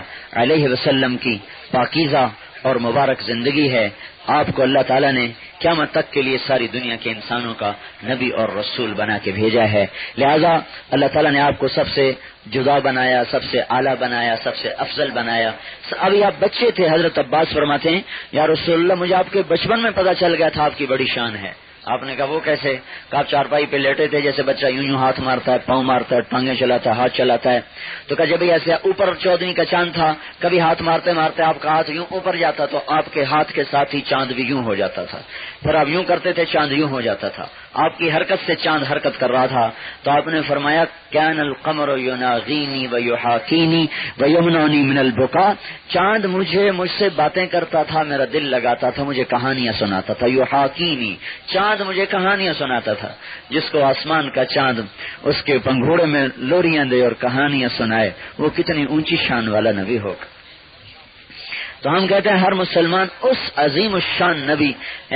علیہ وسلم کی پاکیزہ اور مبارک زندگی ہے. آپ کو اللہ تعالیٰ نے قیامت تک کے لیے ساری دنیا کے انسانوں کا نبی اور رسول بنا کے بھیجا ہے. لہذا اللہ تعالیٰ نے آپ کو سب سے جدا بنایا، سب سے اعلیٰ بنایا، سب سے افضل بنایا. ابھی آپ بچے تھے، حضرت عباس فرماتے ہیں یا رسول اللہ مجھے آپ کے بچپن میں پتہ چل گیا تھا آپ کی بڑی شان ہے، آپ نے کہا وہ کیسے؟ کہ آپ چارپائی پہ لیٹے تھے، جیسے بچہ یوں یوں ہاتھ مارتا ہے، پاؤں مارتا ہے، ٹانگیں چلاتا ہے، ہاتھ چلاتا ہے. تو کہا جب ایسے اوپر 14ویں کا چاند تھا، کبھی ہاتھ مارتے مارتے آپ کا ہاتھ یوں اوپر جاتا تو آپ کے ہاتھ کے ساتھ ہی چاند بھی یوں ہو جاتا تھا. پھر آپ یوں کرتے تھے، چاند یوں ہو جاتا تھا. آپ کی حرکت سے چاند حرکت کر رہا تھا. تو آپ نے فرمایا کان القمر یناغینی ویحاکینی ویمنعنی من البکا، چاند مجھ سے باتیں کرتا تھا، میرا دل لگاتا تھا، مجھے کہانیاں سناتا تھا. یحاکینی، چاند مجھے کہانیاں سناتا تھا. جس کو آسمان کا چاند اس کے پنگھوڑے میں لوریاں دے اور کہانیاں سنائے، وہ کتنی اونچی شان والا نبی ہوگا. تو ہم کہتے ہیں ہر مسلمان اس عظیم الشان نبی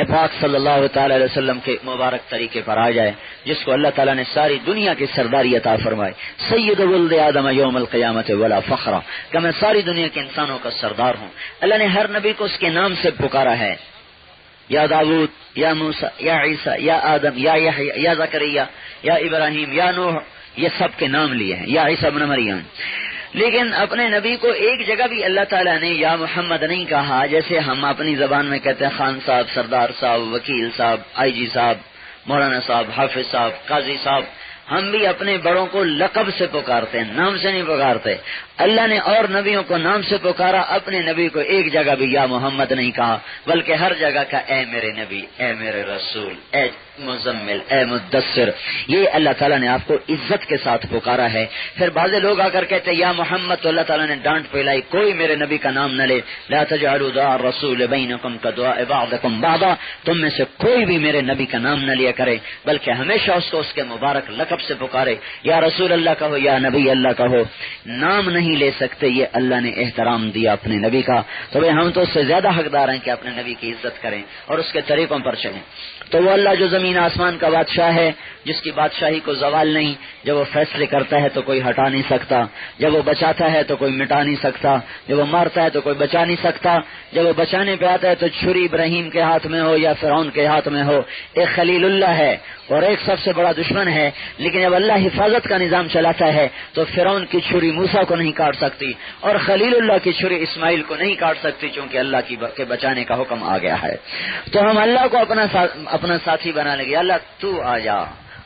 پاک صلی اللہ تعالی علیہ وسلم کے مبارک طریقے پر آ جائے، جس کو اللہ تعالیٰ نے ساری دنیا کی سرداری عطا فرمائے. سید ولد آدم یوم القیامت ولا فخرا، کہ میں ساری دنیا کے انسانوں کا سردار ہوں. اللہ نے ہر نبی کو اس کے نام سے پکارا ہے، یا داؤد، یا موسیٰ، یا عیسیٰ، یا آدم، یا یحییٰ، یا زکریا، یا ابراہیم، یا نوح، یہ سب کے نام لیے ہیں، یا عیسیٰ ابن مریم. لیکن اپنے نبی کو ایک جگہ بھی اللہ تعالیٰ نے یا محمد نہیں کہا، جیسے ہم اپنی زبان میں کہتے ہیں خان صاحب، سردار صاحب، وکیل صاحب، آئی جی صاحب، مولانا صاحب، حافظ صاحب، قاضی صاحب. ہم بھی اپنے بڑوں کو لقب سے پکارتے ہیں، نام سے نہیں پکارتے. اللہ نے اور نبیوں کو نام سے پکارا، اپنے نبی کو ایک جگہ بھی یا محمد نہیں کہا، بلکہ ہر جگہ کا اے میرے نبی، اے میرے رسول، اے مزمل، اے مدثر. یہ اللہ تعالیٰ نے آپ کو عزت کے ساتھ پکارا ہے. پھر بعض لوگ آ کر کہتے یا محمد، تو اللہ تعالیٰ نے ڈانٹ پھیلائی، کوئی میرے نبی کا نام نہ لے. لا تجعلوا دعاء الرسول بینکم کدعاء بعضکم بعضا، تم میں سے کوئی بھی میرے نبی کا نام نہ لیا کرے، بلکہ ہمیشہ اس کو اس کے مبارک لقب سے پکارے. یا رسول اللہ کہو، یا نبی اللہ کہو. نام نہیں لے سکتے، یہ اللہ نے احترام دیا اپنے نبی کا. تو بھائی ہم تو اس سے زیادہ حقدار ہیں کہ اپنے نبی کی عزت کریں اور اس کے طریقوں پر چلیں. تو وہ اللہ جو زمین آسمان کا بادشاہ ہے، جس کی بادشاہی کو زوال نہیں، جب وہ فیصلے کرتا ہے تو کوئی ہٹا نہیں سکتا، جب وہ بچاتا ہے تو کوئی مٹا نہیں سکتا، جب وہ مارتا ہے تو کوئی بچا نہیں سکتا، جب وہ بچانے پہ آتا ہے تو چھری ابراہیم کے ہاتھ میں ہو یا فرعون کے ہاتھ میں ہو، ایک خلیل اللہ ہے اور ایک سب سے بڑا دشمن ہے. لیکن جب اللہ حفاظت کا نظام چلاتا ہے تو فرعون کی چھری موسیٰ کو نہیں کاٹ سکتی اور خلیل اللہ کی چھری اسماعیل کو نہیں کاٹ سکتی، چونکہ اللہ کے بچانے کا حکم آ گیا ہے. تو ہم اللہ کو اپنا ساتھی بنا لیں گے. اللہ تو آ جا،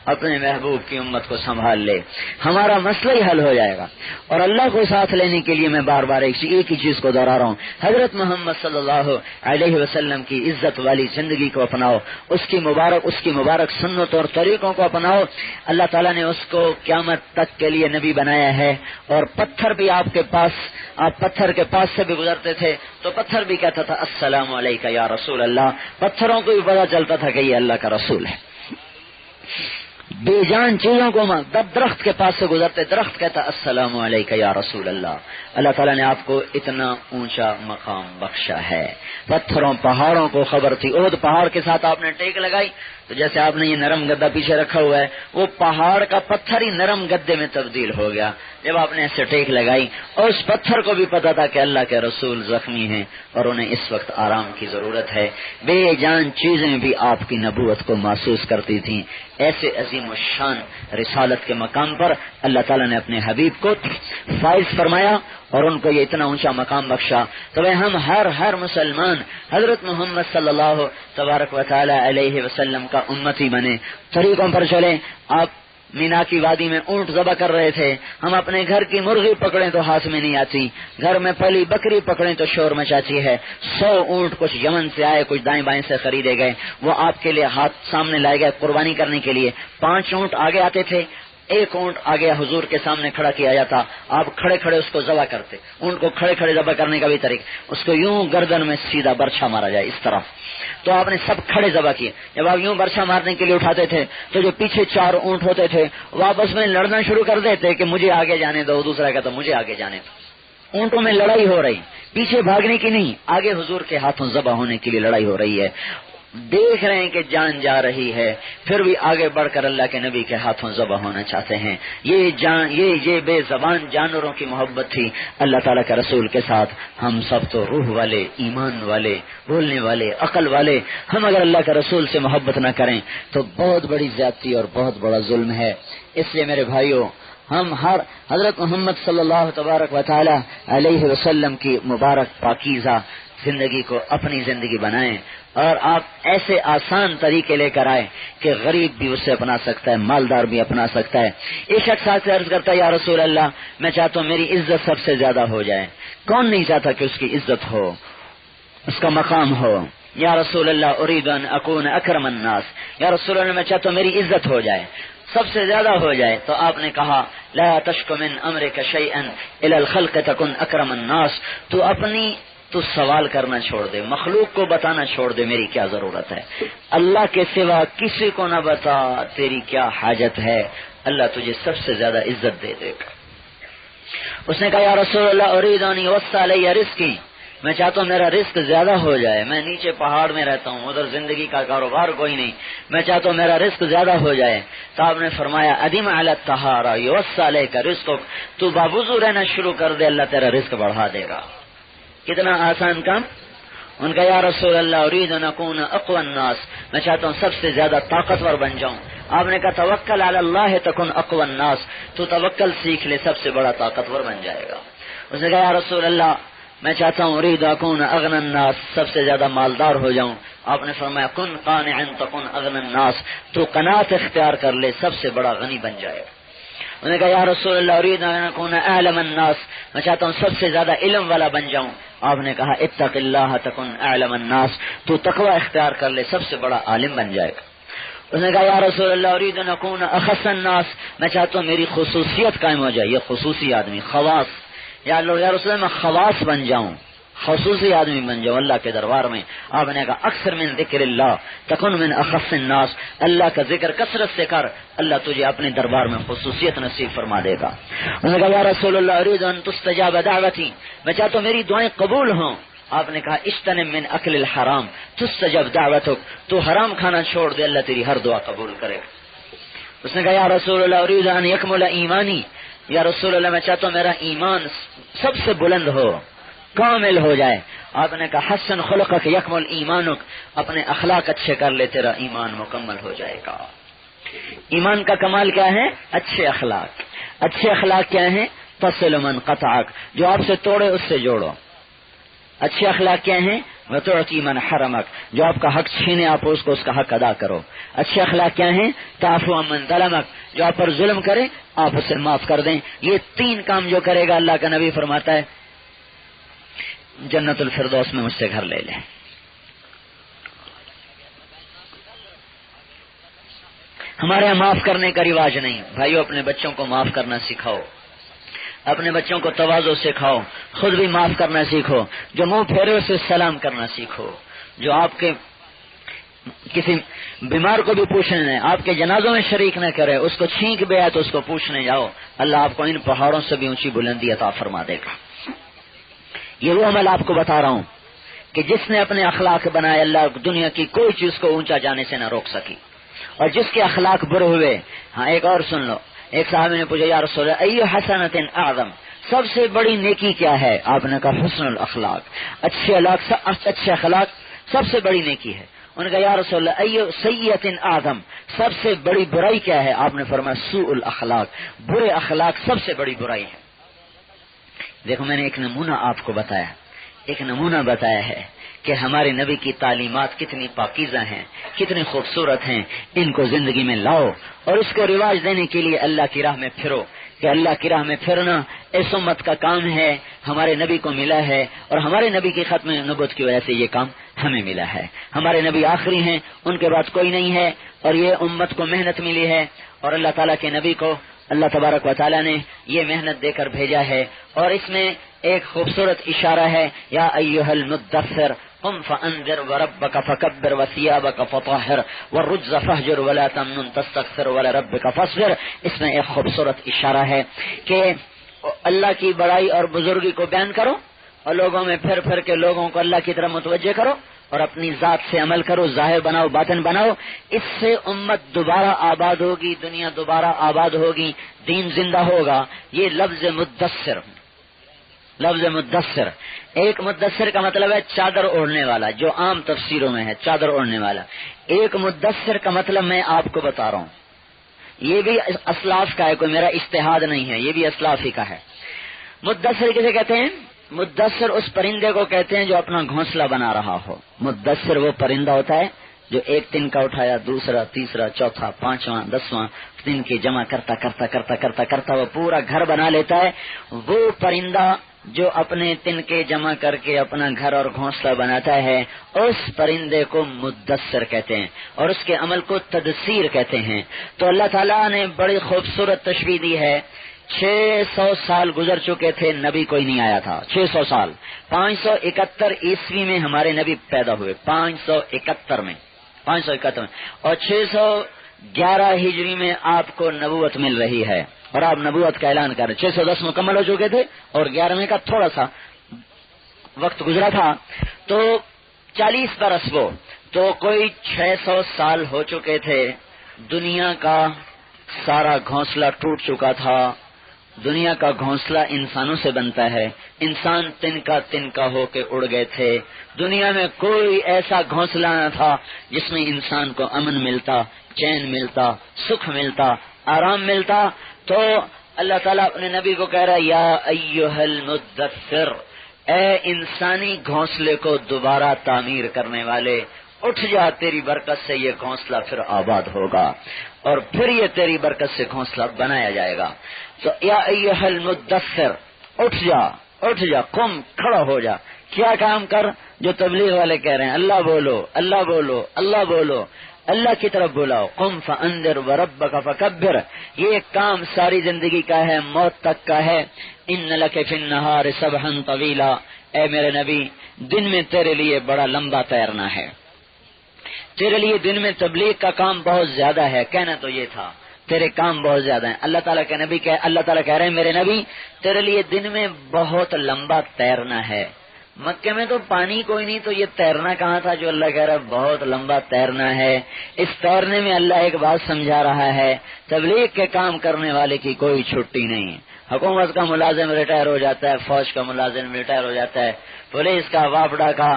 اپنے محبوب کی امت کو سنبھال لے، ہمارا مسئلہ ہی حل ہو جائے گا. اور اللہ کو ساتھ لینے کے لیے میں بار بار ایک ہی چیز کو دہرا رہا ہوں، حضرت محمد صلی اللہ علیہ وسلم کی عزت والی زندگی کو اپناؤ، اس کی مبارک سنت اور طریقوں کو اپناؤ. اللہ تعالیٰ نے اس کو قیامت تک کے لیے نبی بنایا ہے. اور پتھر بھی آپ پتھر کے پاس سے بھی گزرتے تھے تو پتھر بھی کہتا تھا السلام علیکہ یا رسول اللہ. پتھروں کو بھی پتا چلتا تھا کہ یہ اللہ کا رسول ہے. بے جان چیزوں کو درخت کے پاس سے گزرتے، درخت کہتا السلام علیکہ یا رسول اللہ. اللہ تعالیٰ نے آپ کو اتنا اونچا مقام بخشا ہے. پتھروں پہاڑوں کو خبر تھی. احد پہاڑ کے ساتھ آپ نے ٹیک لگائی تو جیسے آپ نے یہ نرم گدا پیچھے رکھا ہوا ہے، وہ پہاڑ کا پتھر ہی نرم گدے میں تبدیل ہو گیا جب آپ نے ایسے ٹیک لگائی. اور اس پتھر کو بھی پتا تھا کہ اللہ کے رسول زخمی ہیں اور انہیں اس وقت آرام کی ضرورت ہے. بے جان چیزیں بھی آپ کی نبوت کو محسوس کرتی تھیں. ایسے عظیم الشان رسالت کے مقام پر اللہ تعالیٰ نے اپنے حبیب کو فائز فرمایا اور ان کو یہ اتنا اونچا مقام بخشا. تو ہم ہر مسلمان حضرت محمد صلی اللہ تبارک و تعالی علیہ وسلم کا امتی بنے، طریقوں پر چلیں. آپ مینا کی وادی میں اونٹ ذبح کر رہے تھے، ہم اپنے گھر کی مرغی پکڑیں تو ہاتھ میں نہیں آتی، گھر میں پلی بکری پکڑیں تو شور مچاتی ہے. 100 اونٹ کچھ یمن سے آئے، کچھ دائیں بائیں سے خریدے گئے، وہ آپ کے لیے ہاتھ سامنے لائے گئے قربانی کرنے کے لیے. 5 اونٹ آگے آتے تھے، ایک اونٹ آگے حضور کے سامنے کھڑا کیا جاتا، آپ کھڑے کھڑے اس کو ذبح کرتے. اونٹ کو کھڑے کھڑے ذبح کرنے کا بھی طریقہ، اس کو یوں گردن میں سیدھا برچھا مارا جائے اس طرح. تو آپ نے سب کھڑے ذبح کیے. جب آپ یوں برچھا مارنے کے لیے اٹھاتے تھے تو جو پیچھے 4 اونٹ ہوتے تھے وہ آپس میں لڑنا شروع کر دیتے کہ مجھے آگے جانے دو، دوسرا کہتا مجھے آگے جانے دو. اونٹوں میں لڑائی ہو رہی، پیچھے بھاگنے کی نہیں، آگے حضور کے ہاتھوں ذبح ہونے کے لیے لڑائی ہو رہی ہے. دیکھ رہے ہیں کہ جان جا رہی ہے، پھر بھی آگے بڑھ کر اللہ کے نبی کے ہاتھوں ذبح ہونا چاہتے ہیں. یہ بے زبان جانوروں کی محبت تھی اللہ تعالیٰ کے رسول کے ساتھ. ہم سب تو روح والے، ایمان والے، بولنے والے، عقل والے، ہم اگر اللہ کے رسول سے محبت نہ کریں تو بہت بڑی زیادتی اور بہت بڑا ظلم ہے. اس لیے میرے بھائیوں، ہم ہر حضرت محمد صلی اللہ تبارک و تعالی علیہ وسلم کی مبارک پاکیزہ زندگی کو اپنی زندگی بنائیں اور آپ ایسے آسان طریقے لے کر آئے کہ غریب بھی اسے اپنا سکتا ہے، مالدار بھی اپنا سکتا ہے۔ ایک شخص آ کے عرض کرتا ہے یا رسول اللہ میں چاہتا ہوں میری عزت سب سے زیادہ ہو جائے۔ کون نہیں چاہتا کہ اس کی عزت ہو، اس کا مقام ہو؟ یا رسول اللہ اريد ان اكون اکرم الناس، یا رسول اللہ میں چاہتا ہوں میری عزت ہو جائے، سب سے زیادہ ہو جائے۔ تو آپ نے کہا لا تشک من امرک شیئا الى الخلق تکن اکرم الناس، تو سوال کرنا چھوڑ دے، مخلوق کو بتانا چھوڑ دے میری کیا ضرورت ہے، اللہ کے سوا کسی کو نہ بتا تیری کیا حاجت ہے، اللہ تجھے سب سے زیادہ عزت دے دے گا۔ اس نے کہا یا رسول اللہ اريد ان يوسع علی رزقی، میں چاہتا ہوں میرا رزق زیادہ ہو جائے، میں نیچے پہاڑ میں رہتا ہوں، ادھر زندگی کا کاروبار کوئی نہیں، میں چاہتا ہوں میرا رزق زیادہ ہو جائے۔ تو آپ نے فرمایا ادم علی الطہارہ یوسع علیک رزقک، تو باوضو رہنا شروع کر دے اللہ تیرا رزق بڑھا دے گا۔ کتنا آسان کام۔ ان کا یا رسول اللہ اريد ان اكون اقوى الناس، میں چاہتا ہوں سب سے زیادہ طاقتور بن جاؤں۔ آپ نے کہا توکل علی اللہ تکن اقوى الناس، تو توکل سیکھ لے سب سے بڑا طاقتور بن جائے گا۔ اس نے کہا یا رسول اللہ میں چاہتا ہوں اريد اكون اغنى الناس، سب سے زیادہ مالدار ہو جاؤں۔ آپ نے فرمایا کن قانعا تکن اغنى الناس، تو قناعت اختیار کر لے سب سے بڑا غنی بن جائے گا۔ انہوں نے کہا یا رسول اللہ اريد ان اكون اعلم الناس، میں چاہتا ہوں سب سے زیادہ علم والا بن جاؤں۔ آپ نے کہا اتق اللہ تکن اعلم الناس، تو تقوی اختیار کر لے سب سے بڑا عالم بن جائے گا۔ اس نے کہا یا رسول اللہ اريد ان اكون اخص الناس، میں چاہتا ہوں میری خصوصیت قائم ہو جائے، یہ خصوصی آدمی خواص، یا رسول اللہ میں خواص بن جاؤں، خصوصی آدمی بن جاؤں اللہ کے دربار میں۔ آپ نے کہا اکثر من ذکر اللہ تکن من اخص الناس، اللہ کا ذکر کثرت سے کر، اللہ تجھے اپنے دربار میں خصوصیت نصیب فرما دے گا۔ انہوں نے کہا یا رسول اللہ اريد ان تستجاب دعوتی، میں چاہتا ہوں میری دعائیں قبول ہوں۔ آپ نے کہا اجتنب من اکل الحرام تستجب دعوتک، تو حرام کھانا چھوڑ دے اللہ تیری ہر دعا قبول کرے گا۔ اس نے کہا یا رسول اللہ اريد ان یکمل ایمانی، یا رسول اللہ میں چاہتا ہوں میرا ایمان سب سے بلند ہو، کامل ہو جائے۔ آپ نے کہا حسن خلقک یکمل ایمانک، اپنے اخلاق اچھے کر لے تیرا ایمان مکمل ہو جائے گا۔ ایمان کا کمال کیا ہے؟ اچھے اخلاق۔ اچھے اخلاق کیا ہیں؟ تصل من قطعک، جو آپ سے توڑے اس سے جوڑو۔ اچھے اخلاق کیا ہیں؟ وتعطی من حرمک، جو آپ کا حق چھینے آپ اس کو اس کا حق ادا کرو۔ اچھے اخلاق کیا ہیں؟ تعفو عن من ظلمک، جو آپ پر ظلم کرے آپ اسے معاف کر دیں۔ یہ تین کام جو کرے گا اللہ کا نبی فرماتا ہے جنت الفردوس میں مجھ سے گھر لے لیں۔ ہمارے یہاں معاف کرنے کا رواج نہیں، بھائیو اپنے بچوں کو معاف کرنا سکھاؤ، اپنے بچوں کو تواضع سکھاؤ، خود بھی معاف کرنا سیکھو، جو منہ پھیرے اسے سلام کرنا سیکھو، جو آپ کے کسی بیمار کو بھی پوچھنے، آپ کے جنازوں میں شریک نہ کرے، اس کو چھینک بھی آئے تو اس کو پوچھنے جاؤ، اللہ آپ کو ان پہاڑوں سے بھی اونچی بلندی عطا فرما دے گا۔ یہ وہ عمل آپ کو بتا رہا ہوں کہ جس نے اپنے اخلاق بنائے اللہ دنیا کی کوئی چیز کو اونچا جانے سے نہ روک سکی، اور جس کے اخلاق برے ہوئے۔ ہاں ایک اور سن لو، ایک صحابی نے پوچھا یا رسول اللہ ای حسنۃ اعظم، سب سے بڑی نیکی کیا ہے؟ آپ نے کہا حسن الاخلاق، اچھے اخلاق سب سے بڑی نیکی ہے۔ انہوں نے کہا یا رسول اللہ ای سیئۃ اعظم، سب سے بڑی برائی کیا ہے؟ آپ نے فرمایا سوء الاخلاق، برے اخلاق سب سے بڑی برائی ہے۔ دیکھو میں نے ایک نمونہ آپ کو بتایا، ایک نمونہ بتایا ہے کہ ہمارے نبی کی تعلیمات کتنی پاکیزہ ہیں، کتنی خوبصورت ہیں، ان کو زندگی میں لاؤ اور اس کو رواج دینے کے لیے اللہ کی راہ میں پھرو، کہ اللہ کی راہ میں پھرنا اس امت کا کام ہے، ہمارے نبی کو ملا ہے، اور ہمارے نبی کی ختم نبوت کی وجہ سے یہ کام ہمیں ملا ہے۔ ہمارے نبی آخری ہیں، ان کے بعد کوئی نہیں ہے، اور یہ امت کو محنت ملی ہے، اور اللہ تعالیٰ کے نبی کو اللہ تبارک و تعالیٰ نے یہ محنت دے کر بھیجا ہے۔ اور اس میں ایک خوبصورت اشارہ ہے یا ایھا المدثر قم فانذر وربک فکبر وثیابک فطہر والرجز فہجر ولا تمنن تستکثر ولربک فاصبر۔ اس میں ایک خوبصورت اشارہ ہے کہ اللہ کی بڑائی اور بزرگی کو بیان کرو، اور لوگوں میں پھر پھر کے لوگوں کو اللہ کی طرف متوجہ کرو، اور اپنی ذات سے عمل کرو، ظاہر بناؤ باطن بناؤ۔ اس سے امت دوبارہ آباد ہوگی، دنیا دوبارہ آباد ہوگی، دین زندہ ہوگا۔ یہ لفظ مدثر، لفظ مدثر، ایک مدثر کا مطلب ہے چادر اوڑھنے والا، جو عام تفسیروں میں ہے چادر اوڑھنے والا۔ ایک مدثر کا مطلب میں آپ کو بتا رہا ہوں، یہ بھی اسلاف کا ہے، کوئی میرا اجتہاد نہیں ہے، یہ بھی اسلاف ہی کا ہے۔ مدثر کسے کہتے ہیں؟ مدثر اس پرندے کو کہتے ہیں جو اپنا گھونسلہ بنا رہا ہو. مدثر وہ پرندہ ہوتا ہے جو ایک تنکا اٹھایا، دوسرا، تیسرا، چوتھا، پانچواں، 10واں تنکے جمع کرتا کرتا کرتا کرتا کرتا وہ پورا گھر بنا لیتا ہے. وہ پرندہ جو اپنے تنکے جمع کر کے اپنا گھر اور گھونسلہ بناتا ہے، اس پرندے کو مدثر کہتے ہیں، اور اس کے عمل کو تدثیر کہتے ہیں. تو اللہ تعالیٰ نے بڑی خوبصورت تشبیہ دی ہے. 600 سال گزر چکے تھے، نبی کوئی نہیں آیا تھا. 600 سال. 571 عیسوی میں ہمارے نبی پیدا ہوئے. 571 میں اور 611 ہجری میں آپ کو نبوت مل رہی ہے اور آپ نبوت کا اعلان کر رہے. 610 مکمل ہو چکے تھے اور 11ویں کا تھوڑا سا وقت گزرا تھا، تو 40 برس وہ تو کوئی 600 سال ہو چکے تھے. دنیا کا سارا گھونسلہ ٹوٹ چکا تھا. دنیا کا گھونسلہ انسانوں سے بنتا ہے. انسان تنکا تنکا ہو کے اڑ گئے تھے. دنیا میں کوئی ایسا گھونسلہ نہ تھا جس میں انسان کو امن ملتا، چین ملتا، سکھ ملتا، آرام ملتا. تو اللہ تعالیٰ اپنے نبی کو کہہ رہا ہے یا ایھا المدثر، اے انسانی گھونسلے کو دوبارہ تعمیر کرنے والے، اٹھ جا، تیری برکت سے یہ گھونسلہ پھر آباد ہوگا اور پھر یہ تیری برکت سے گھونسلہ بنایا جائے گا. تو یا ایھا المدثر، اٹھ جا، قم، کھڑا ہو جا، کیا کام کر جو تبلیغ والے کہہ رہے ہیں. اللہ بولو، اللہ بولو، اللہ بولو، اللہ کی طرف بلاؤ. قم فانذر وربک فکبر، یہ ایک کام ساری زندگی کا ہے، موت تک کا ہے. ان لک فی النہار سبحا طویلا، اے میرے نبی دن میں تیرے لیے بڑا لمبا تیرنا ہے. تیرے لیے دن میں تبلیغ کا کام بہت زیادہ ہے. کہنا تو یہ تھا تیرے کام بہت زیادہ ہیں. اللہ تعالیٰ کے نبی اللہ تعالیٰ کہہ رہے ہیں میرے نبی تیرے لیے دن میں بہت لمبا تیرنا ہے. مکے میں تو پانی کوئی نہیں، تو یہ تیرنا کہاں تھا جو اللہ کہہ رہا ہے بہت لمبا تیرنا ہے. اس تیرنے میں اللہ ایک بات سمجھا رہا ہے، تبلیغ کے کام کرنے والے کی کوئی چھٹی نہیں. حکومت کا ملازم ریٹائر ہو جاتا ہے، فوج کا ملازم ریٹائر ہو جاتا ہے، پولیس کا، وابڈا کا،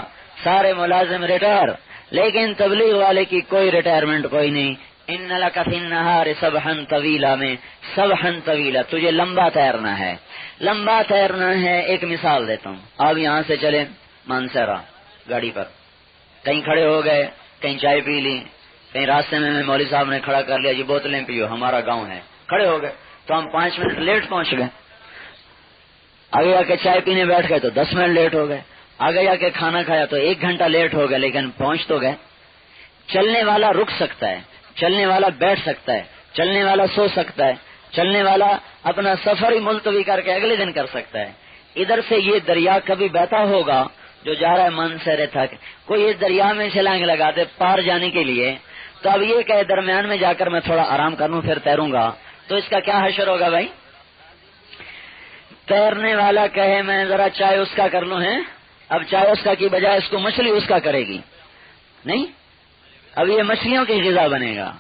سارے ملازم ریٹائر، لیکن تبلیغ والے کی کوئی ریٹائرمنٹ کوئی نہیں. ان لک فی النہار سبحا طویلا میں سبحا طویلا، تجھے لمبا تیرنا ہے. لمبا تیرنا ہے. ایک مثال دیتا ہوں. آپ یہاں سے چلے مانسہرہ گاڑی پر، کہیں کھڑے ہو گئے، کہیں چائے پی لی، کہیں راستے میں مولوی صاحب نے کھڑا کر لیا، جی بوتلیں پیو ہمارا گاؤں ہے، کھڑے ہو گئے تو ہم 5 منٹ لیٹ پہنچ گئے. آگے جا کے چائے پینے بیٹھ گئے تو 10 منٹ لیٹ ہو گئے. آگے جا کے کھانا کھایا تو 1 گھنٹہ لیٹ ہو گئے، لیکن پہنچ تو گئے. چلنے والا رک سکتا ہے، چلنے والا بیٹھ سکتا ہے، چلنے والا سو سکتا ہے، چلنے والا اپنا سفر ہی ملتوی کر کے اگلے دن کر سکتا ہے. ادھر سے یہ دریا کبھی بہتا ہوگا جو جا رہا ہے مانسہرے تک، کوئی اس دریا میں چھلانگ لگا دے پار جانے کے لیے، تو اب یہ کہ درمیان میں جا کر میں تھوڑا آرام کروں پھر تیروں گا، تو اس کا کیا حشر ہوگا بھائی؟ تیرنے والا کہے میں ذرا چائے اس کا کر لوں، ہے اب چائے اس کا کی بجائے اس کو مچھلی اس کا کرے گی نہیں، اب یہ مچھلیوں کی غذا بنے گا.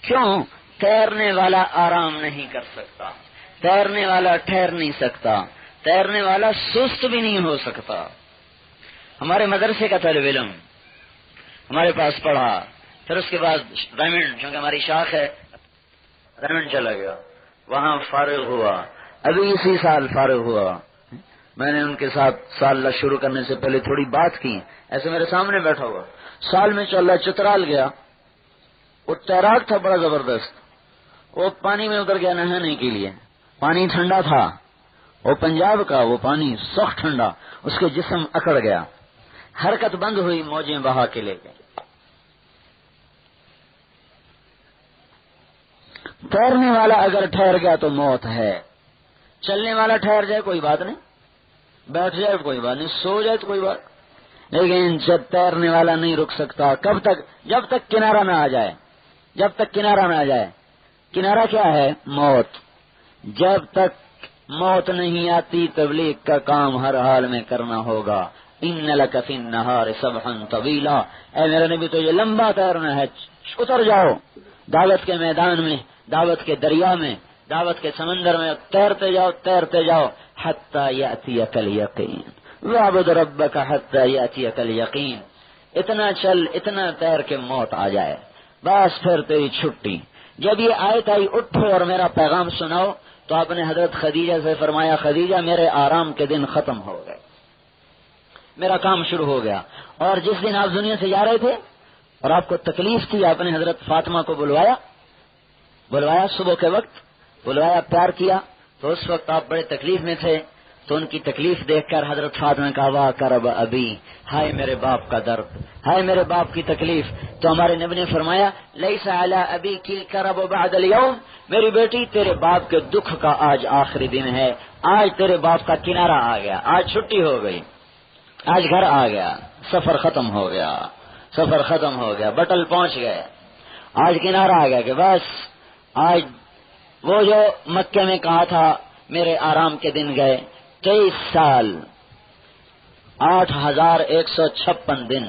کیوں؟ تیرنے والا آرام نہیں کر سکتا، تیرنے والا ٹھہر نہیں سکتا، تیرنے والا سست بھی نہیں ہو سکتا. ہمارے مدرسے کا طالب علم ہمارے پاس پڑھا، پھر اس کے بعد ڈائمنڈ، چونکہ ہماری شاخ ہے، ڈائمنڈ چلا گیا، وہاں فارغ ہوا. ابھی اسی سال فارغ ہوا. میں نے ان کے ساتھ سال شروع کرنے سے پہلے تھوڑی بات کی، ایسے میرے سامنے بیٹھا ہوا. سال میں چل رہا چترال گیا، وہ تیراک تھا بڑا زبردست، وہ پانی میں اتر گیا نہانے کے لیے. پانی ٹھنڈا تھا، وہ پنجاب کا، وہ پانی سخت ٹھنڈا، اس کے جسم اکڑ گیا، حرکت بند ہوئی، موجیں بہا کے لے گئے. تیرنے والا اگر ٹھہر گیا تو موت ہے، چلنے والا ٹھہر جائے کوئی بات نہیں، بیٹھ جائے کوئی بات نہیں، سو جائے تو کوئی بات، لیکن جب تیرنے والا نہیں رک سکتا. کب تک؟ جب تک کنارہ نہ آ جائے، جب تک کنارہ نہ آ جائے. کنارہ کیا ہے؟ موت. جب تک موت نہیں آتی تبلیغ کا کام ہر حال میں کرنا ہوگا. ان لک فی النہار سبحا طویلا، اے میرے نبی تو یہ لمبا تیرنا ہے. اتر جاؤ دعوت کے میدان میں، دعوت کے دریا میں، دعوت کے سمندر میں، تیرتے جاؤ تیرتے جاؤ حتی یأتیک الیقین، وَاعْبُدْ رَبَّکَ حَتَّى یأتیک الیقین. اتنا چل، اتنا تیر کے موت آ جائے، بس پھر تیری چھٹی. جب یہ آیت آئی اٹھو اور میرا پیغام سناؤ، تو آپ نے حضرت خدیجہ سے فرمایا خدیجہ میرے آرام کے دن ختم ہو گئے. میرا کام شروع ہو گیا. اور جس دن آپ دنیا سے جا رہے تھے اور آپ کو تکلیف تھی، آپ نے حضرت فاطمہ کو بلوایا صبح کے وقت، بلوایا، پیار کیا. تو اس وقت آپ بڑے تکلیف میں تھے، تو ان کی تکلیف دیکھ کر حضرت فاطمہ نے کہا واہ کرب ابی، ہائے میرے باپ کا درد، ہائے میرے باپ کی تکلیف. تو ہمارے نبی نے فرمایا لیس علی ابی کی کرب بعد اليوم، میری بیٹی تیرے باپ کے دکھ کا آج آخری دن ہے، آج تیرے باپ کا کنارہ آ گیا، آج چھٹی ہو گئی، آج گھر آ گیا، سفر ختم ہو گیا، سفر ختم ہو گیا، بٹل پہنچ گئے، آج کنارہ آ گیا کہ بس آج وہ جو مکے میں کہا تھا میرے آرام کے دن گئے. 23 سال 8,156 دن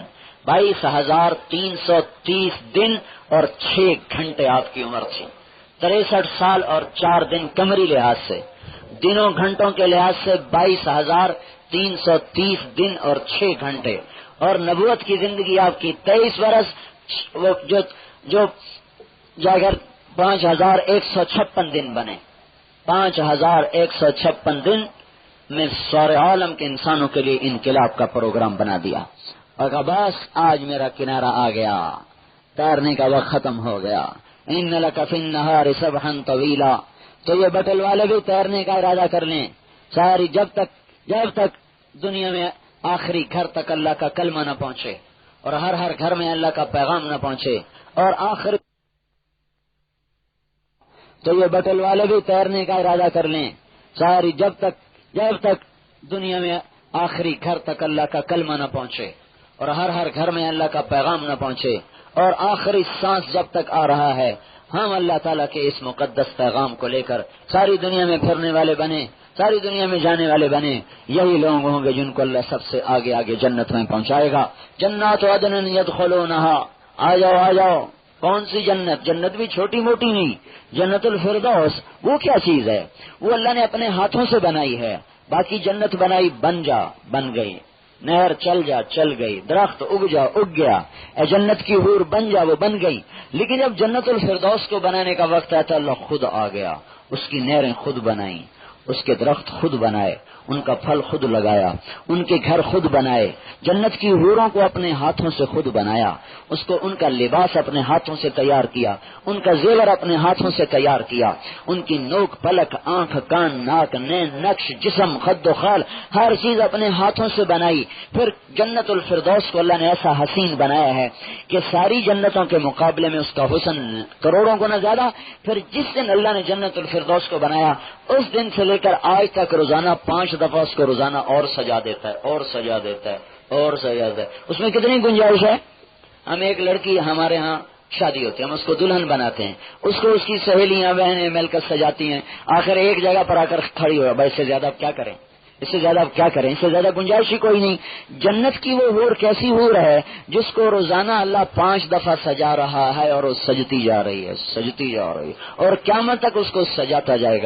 22,330 دن اور 6 گھنٹے آپ کی عمر تھی. 63 سال اور 4 دن قمری لحاظ سے، دنوں گھنٹوں کے لحاظ سے 22,330 دن اور 6 گھنٹے. اور نبوت کی زندگی آپ کی 23 برس، جو اگر 5,156 دن بنے، 5,156 دن میں سارے عالم کے انسانوں کے لیے انقلاب کا پروگرام بنا دیا. اور کہا بس آج میرا کنارہ آ گیا، تیرنے کا وقت ختم ہو گیا. ان لک فی النہار سبحا طویلا. تو یہ بٹل والے بھی تیرنے کا ارادہ کر لیں ساری، جب تک دنیا میں آخری گھر تک اللہ کا کلمہ نہ پہنچے اور ہر گھر میں اللہ کا پیغام نہ پہنچے. اور آخر تو یہ بٹل والے بھی تیرنے کا ارادہ کر لیں ساری، جب تک دنیا میں آخری گھر تک اللہ کا کلمہ نہ پہنچے اور ہر گھر میں اللہ کا پیغام نہ پہنچے. اور آخری سانس جب تک آ رہا ہے، ہم اللہ تعالیٰ کے اس مقدس پیغام کو لے کر ساری دنیا میں پھرنے والے بنے، ساری دنیا میں جانے والے بنے. یہی لوگ ہوں گے جن کو اللہ سب سے آگے جنت میں پہنچائے گا. جنات عدن یدخلونہا، آ جاؤ. کون سی جنت؟ جنت بھی چھوٹی موٹی نہیں، جنت الفردوس. وہ کیا چیز ہے؟ وہ اللہ نے اپنے ہاتھوں سے بنائی ہے. باقی جنت بنائی، بن گئی، نہر چل گئی، درخت اگ گیا. اے جنت کی حور بن جا، وہ بن گئی. لیکن جب جنت الفردوس کو بنانے کا وقت آیا تو اللہ خود آ گیا، اس کی نہریں خود بنائیں، اس کے درخت خود بنائے، ان کا پھل خود لگایا، ان کے گھر خود بنائے. جنت کی حوروں کو اپنے ہاتھوں سے خود بنایا، اس کو ان کا لباس اپنے ہاتھوں سے تیار کیا، ان کا زیور اپنے ہاتھوں سے تیار کیا، ان کی نوک پلک، آنکھ، کان، ناک، نین، نقش، جسم، خد و خال، ہر چیز اپنے ہاتھوں سے بنائی. پھر جنت الفردوس کو اللہ نے ایسا حسین بنایا ہے کہ ساری جنتوں کے مقابلے میں اس کا حسن کروڑوں گنا زیادہ. پھر جس دن اللہ نے جنت الفردوس کو بنایا، اس دن سے لے کر آج تک روزانہ 5 دفعہ اس کو روزانہ اور سجا دیتا ہے. اس میں کتنی گنجائش ہے؟ ہم ایک لڑکی، ہمارے ہاں شادی ہوتی ہے، ہم اس کو دلہن بناتے ہیں، اس کو اس کی سہیلیاں بہنیں مل کر سجاتی ہیں. آخر ایک جگہ پر آ کر کھڑی ہو، بھائی اس سے زیادہ اب کیا کریں، اس سے زیادہ گنجائش ہی کوئی نہیں. جنت کی وہ حور کیسی حور ہے جس کو روزانہ اللہ 5 دفعہ سجا رہا ہے اور وہ سجتی جا رہی ہے، اور قیامت تک اس کو سجاتا جائے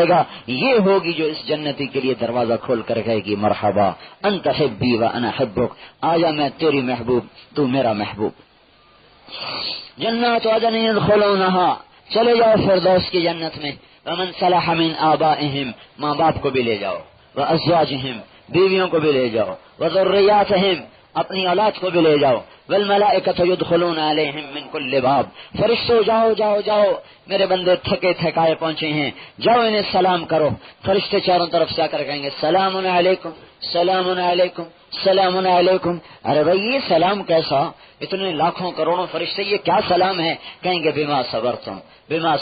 گا. یہ ہوگی جو اس جنتی کے لیے دروازہ کھول کر کہے گی مرحبا انت حبی و انا حبک، آجا میں تیری محبوب، تو میرا محبوب. جنات عدن یدخلونہا، چلے جاؤ فردوس کی جنت میں. ومن صلح من آبائہم، ماں باپ کو بھی لے جاؤ، وازواجہم، بیویوں کو بھی لے جاؤ، وذریاتہم، اپنی اولاد کو بھی لے جاؤ. والملائکۃ یدخلون علیہم من کل باب، فرشتوں جاؤ میرے بندے تھکے تھکائے پہنچے ہیں، جاؤ انہیں سلام کرو. فرشتے چاروں طرف سے آ کر کہیں گے سلام علیکم، سلام علیکم، سلام علیکم. ارے بھائی یہ سلام کیسا؟ اتنے لاکھوں کروڑوں فرشتے، یہ کیا سلام ہے؟ کہیں گے بما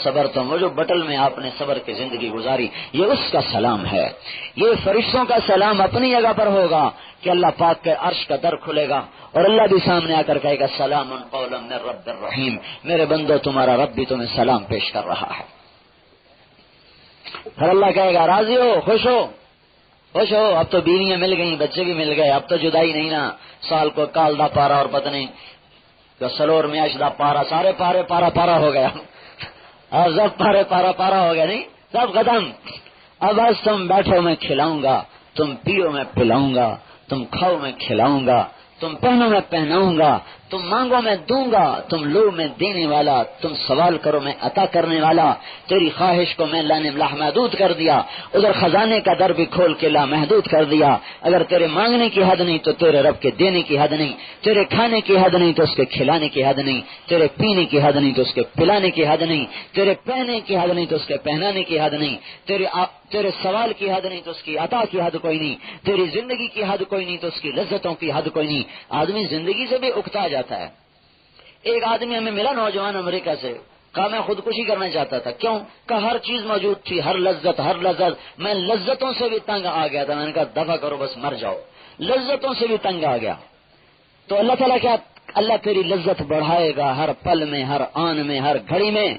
صبرتم، وہ جو بٹل میں آپ نے صبر کی زندگی گزاری، یہ اس کا سلام ہے. یہ فرشتوں کا سلام اپنی جگہ پر ہوگا کہ اللہ پاک کے عرش کا در کھلے گا اور اللہ بھی سامنے آ کر کہے گا سلام قولا من رب الرحیم، میرے بندو تمہارا رب بھی تمہیں سلام پیش کر رہا ہے. پھر اللہ کہے گا راضی ہو، خوش ہو، اب تو بیویاں مل گئیں، بچے بھی مل گئے، اب تو جدائی نہیں نا. سال کو کال دا پارا اور پتنی سلور میاش دا پارا، سارے پارا ہو گیا، اور سب پارا ہو گیا، نہیں سب ختم. اب بس تم بیٹھو میں کھلاؤں گا، تم پیو میں پلاؤں گا، تم کھاؤ میں کھلاؤں گا، تم پہنو میں پہناؤں گا، تم تم مانگو میں دوں گا، تم لو میں دینے والا، تم سوال کرو میں عطا کرنے والا، تیری خواہش کو میں اللہ نے لامحدود کر دیا، ادھر خزانے کا در بھی کھول کے لامحدود کر دیا۔ اگر تیرے مانگنے کی حد نہیں تو تیرے رب کے دینے کی حد نہیں، تیرے کھانے کی حد نہیں تو اس کے کھلانے کی حد نہیں، تیرے پینے کی حد نہیں تو اس کے پلانے کی حد نہیں، تیرے پہننے کی حد نہیں تو اس کے پہنانے کی حد نہیں، تیرے سوال کی حد نہیں تو اس کی عطا کی حد کوئی نہیں، تیری زندگی کی حد کوئی نہیں تو اس کی لذتوں کی حد کوئی نہیں۔ آدمی زندگی سے بھی اکتا جاتا ہے۔ ایک آدمی ہمیں ملا نوجوان امریکہ سے، کہا میں خودکشی کرنا چاہتا تھا، کیوں؟ کہ ہر چیز موجود تھی، ہر لذت، میں لذتوں سے بھی تنگ آ گیا تھا، میں نے کہا دفع کرو بس مر جاؤ، لذتوں سے بھی تنگ آ گیا۔ تو اللہ تعالیٰ کیا، اللہ تیری لذت بڑھائے گا ہر پل میں، ہر آن میں، ہر گھڑی میں،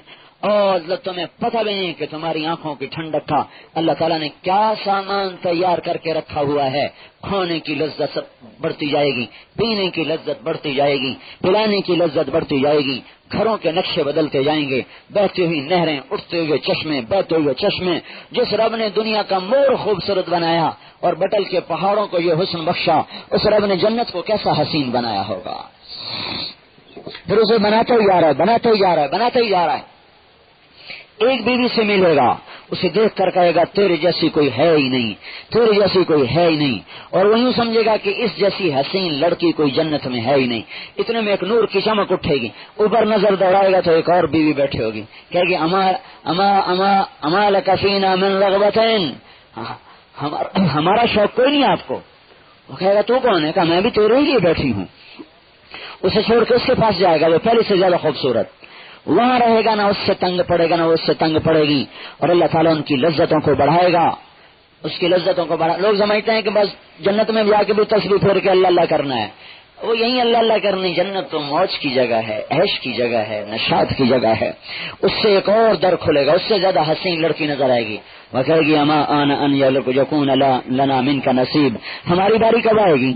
اور تمہیں پتہ بھی نہیں کہ تمہاری آنکھوں کی ٹھنڈک کا اللہ تعالیٰ نے کیا سامان تیار کر کے رکھا ہوا ہے۔ کھانے کی لذت بڑھتی جائے گی، پینے کی لذت بڑھتی جائے گی، پلانے کی لذت بڑھتی جائے گی، گھروں کے نقشے بدلتے جائیں گے، بہتی ہوئی نہریں، اٹھتے ہوئے چشمے، بہتے ہوئے چشمے۔ جس رب نے دنیا کا مور خوبصورت بنایا اور بٹل کے پہاڑوں کو یہ حسن بخشا، اس رب نے جنت کو کیسا حسین بنایا ہوگا۔ پھر اسے بناتا ہی جا رہا ہے۔ ایک بیوی سے ملے گا، اسے دیکھ کر کہے گا تیرے جیسی کوئی ہے ہی نہیں، اور وہ یوں سمجھے گا کہ اس جیسی حسین لڑکی کوئی جنت میں ہے ہی نہیں۔ اتنے میں ایک نور کی چمک اٹھے گی، اوپر نظر دوڑائے گا تو ایک اور بیوی بیٹھی ہوگی، کہے گی اما لک فینا من رغبتین، ہمارا شوق کوئی نہیں آپ کو؟ وہ کہے گا تو کون ہے؟ کہا میں بھی تیرے ہی لیے بیٹھی ہوں۔ اسے چھوڑ کے اس کے پاس جائے گا، وہ پہلے سے زیادہ خوبصورت، وہاں رہے گا، نہ اس سے تنگ پڑے گا نہ اس سے تنگ پڑے گی، اور اللہ تعالیٰ ان کی لذتوں کو بڑھائے گا، اس کی لذتوں کو لوگ سمجھتے ہیں کہ بس جنت میں جا کے بھی تسبیح پھیر کے اللہ اللہ کرنا ہے، وہ یہی اللہ اللہ کرنی۔ جنت تو موج کی جگہ ہے، عیش کی جگہ ہے، نشاط کی جگہ ہے۔ اس سے ایک اور در کھلے گا، اس سے زیادہ حسین لڑکی نظر آئے گی، وہ کہے گی اما آن ان یکون لنا منک نصیب، ہماری باری کب آئے گی؟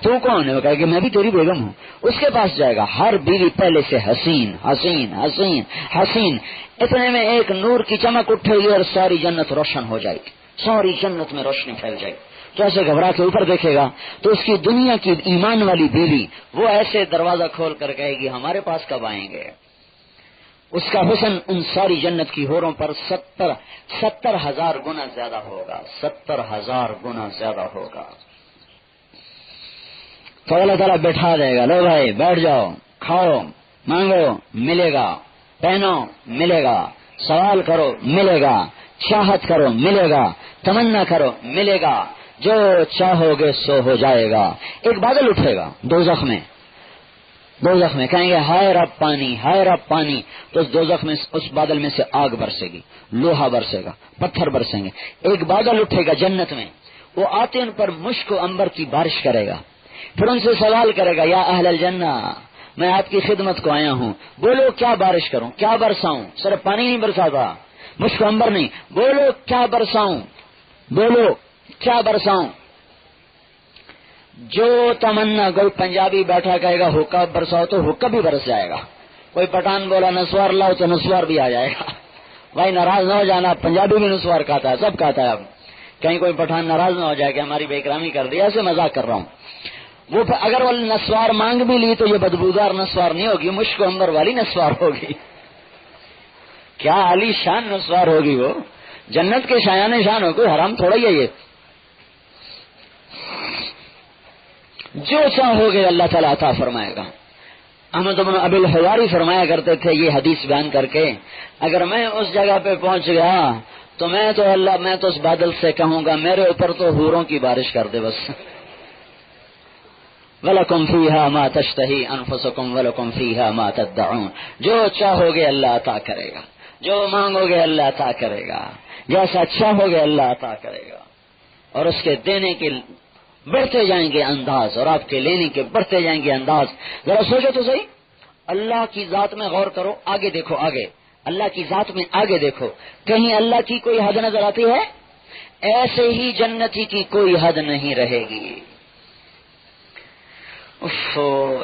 تو کون ہے؟ وہ کہے گی میں بھی تیری بیگم ہوں۔ اس کے پاس جائے گا، ہر بیوی پہلے سے حسین حسین حسین حسین، اتنے میں ایک نور کی چمک اٹھے گی اور ساری جنت روشن ہو جائے گی، ساری جنت میں روشنی پھیل جائے گی۔ تو ایسے گھبرا کے اوپر دیکھے گا تو اس کی دنیا کی ایمان والی بیوی وہ ایسے دروازہ کھول کر کہے گی ہمارے پاس کب آئیں گے؟ اس کا حسن ان ساری جنت کی حوروں پر 70,000 گنا زیادہ ہوگا، 70,000 گنا زیادہ ہوگا۔ تو اللہ تعالیٰ بیٹھا دے گا، لو بھائی بیٹھ جاؤ، کھاؤ، مانگو ملے گا، پہنو ملے گا، سوال کرو ملے گا، چاہت کرو ملے گا، تمنا کرو ملے گا، جو چاہو گے سو ہو جائے گا۔ ایک بادل اٹھے گا دوزخ میں کہیں گے ہائے رب پانی، ہائے رب پانی، تو اس دوزخ میں اس بادل میں سے آگ برسے گی، لوہا برسے گا، پتھر برسیں گے۔ ایک بادل اٹھے گا جنت میں، وہ آتے ان پر مشک و عنبر کی بارش کرے گا، پھر ان سے سوال کرے گا یا اہل الجنہ میں آپ کی خدمت کو آیا ہوں، بولو کیا بارش کروں، کیا برساؤں؟ صرف پانی نہیں برساتا، مشک و عنبر نہیں، بولو کیا برساؤں، بولو کیا برساؤں؟ جو تمنا، کوئی پنجابی بیٹھا کہے گا حکا برساؤ تو حکا بھی برس جائے گا، کوئی پٹھان بولا نسوار لاؤ تو نسوار بھی آ جائے گا۔ بھائی ناراض نہ ہو جانا، پنجابی بھی نسوار کھاتا ہے، سب کھاتا ہے، اب کہیں کوئی پٹھان ناراض نہ ہو جائے کہ ہماری بے اکرامی کر دی، ایسے مذاق کر رہا ہوں۔ وہ اگر وہ نسوار مانگ بھی لی تو یہ بدبودار نسوار نہیں ہوگی، مشک و عنبر والی نسوار ہوگی، کیا عالی شان نسوار ہوگی، وہ جنت کے شایان شان ہو، کوئی حرام تھوڑا ہی ہے یہ۔ جو چاہو گے اللہ تعالیٰ عطا فرمائے گا۔ احمد بن ابی الحواری فرمایا کرتے تھے یہ حدیث بیان کر کے، اگر میں اس جگہ پہ پہنچ گیا تو میں تو اس بادل سے کہوں گا میرے اوپر تو حوروں کی بارش کر دے بس۔ وَلَكُمْ فِيهَا مَا تَشْتَهِي أَنفُسُكُمْ وَلَكُمْ فِيهَا مَا تَدَّعُونَ، جو چاہو گے اللہ عطا کرے گا، جو مانگو گے اللہ عطا کرے گا، جیسا چاہو گے اللہ عطا کرے گا، اور اس کے دینے کے بڑھتے جائیں گے انداز اور آپ کے لینے کے بڑھتے جائیں گے انداز۔ ذرا سوچو تو صحیح، اللہ کی ذات میں غور کرو، آگے دیکھو، آگے اللہ کی ذات میں آگے دیکھو، کہیں اللہ کی کوئی حد نظر آتی ہے؟ ایسے ہی جنتی کی کوئی حد نہیں رہے گی۔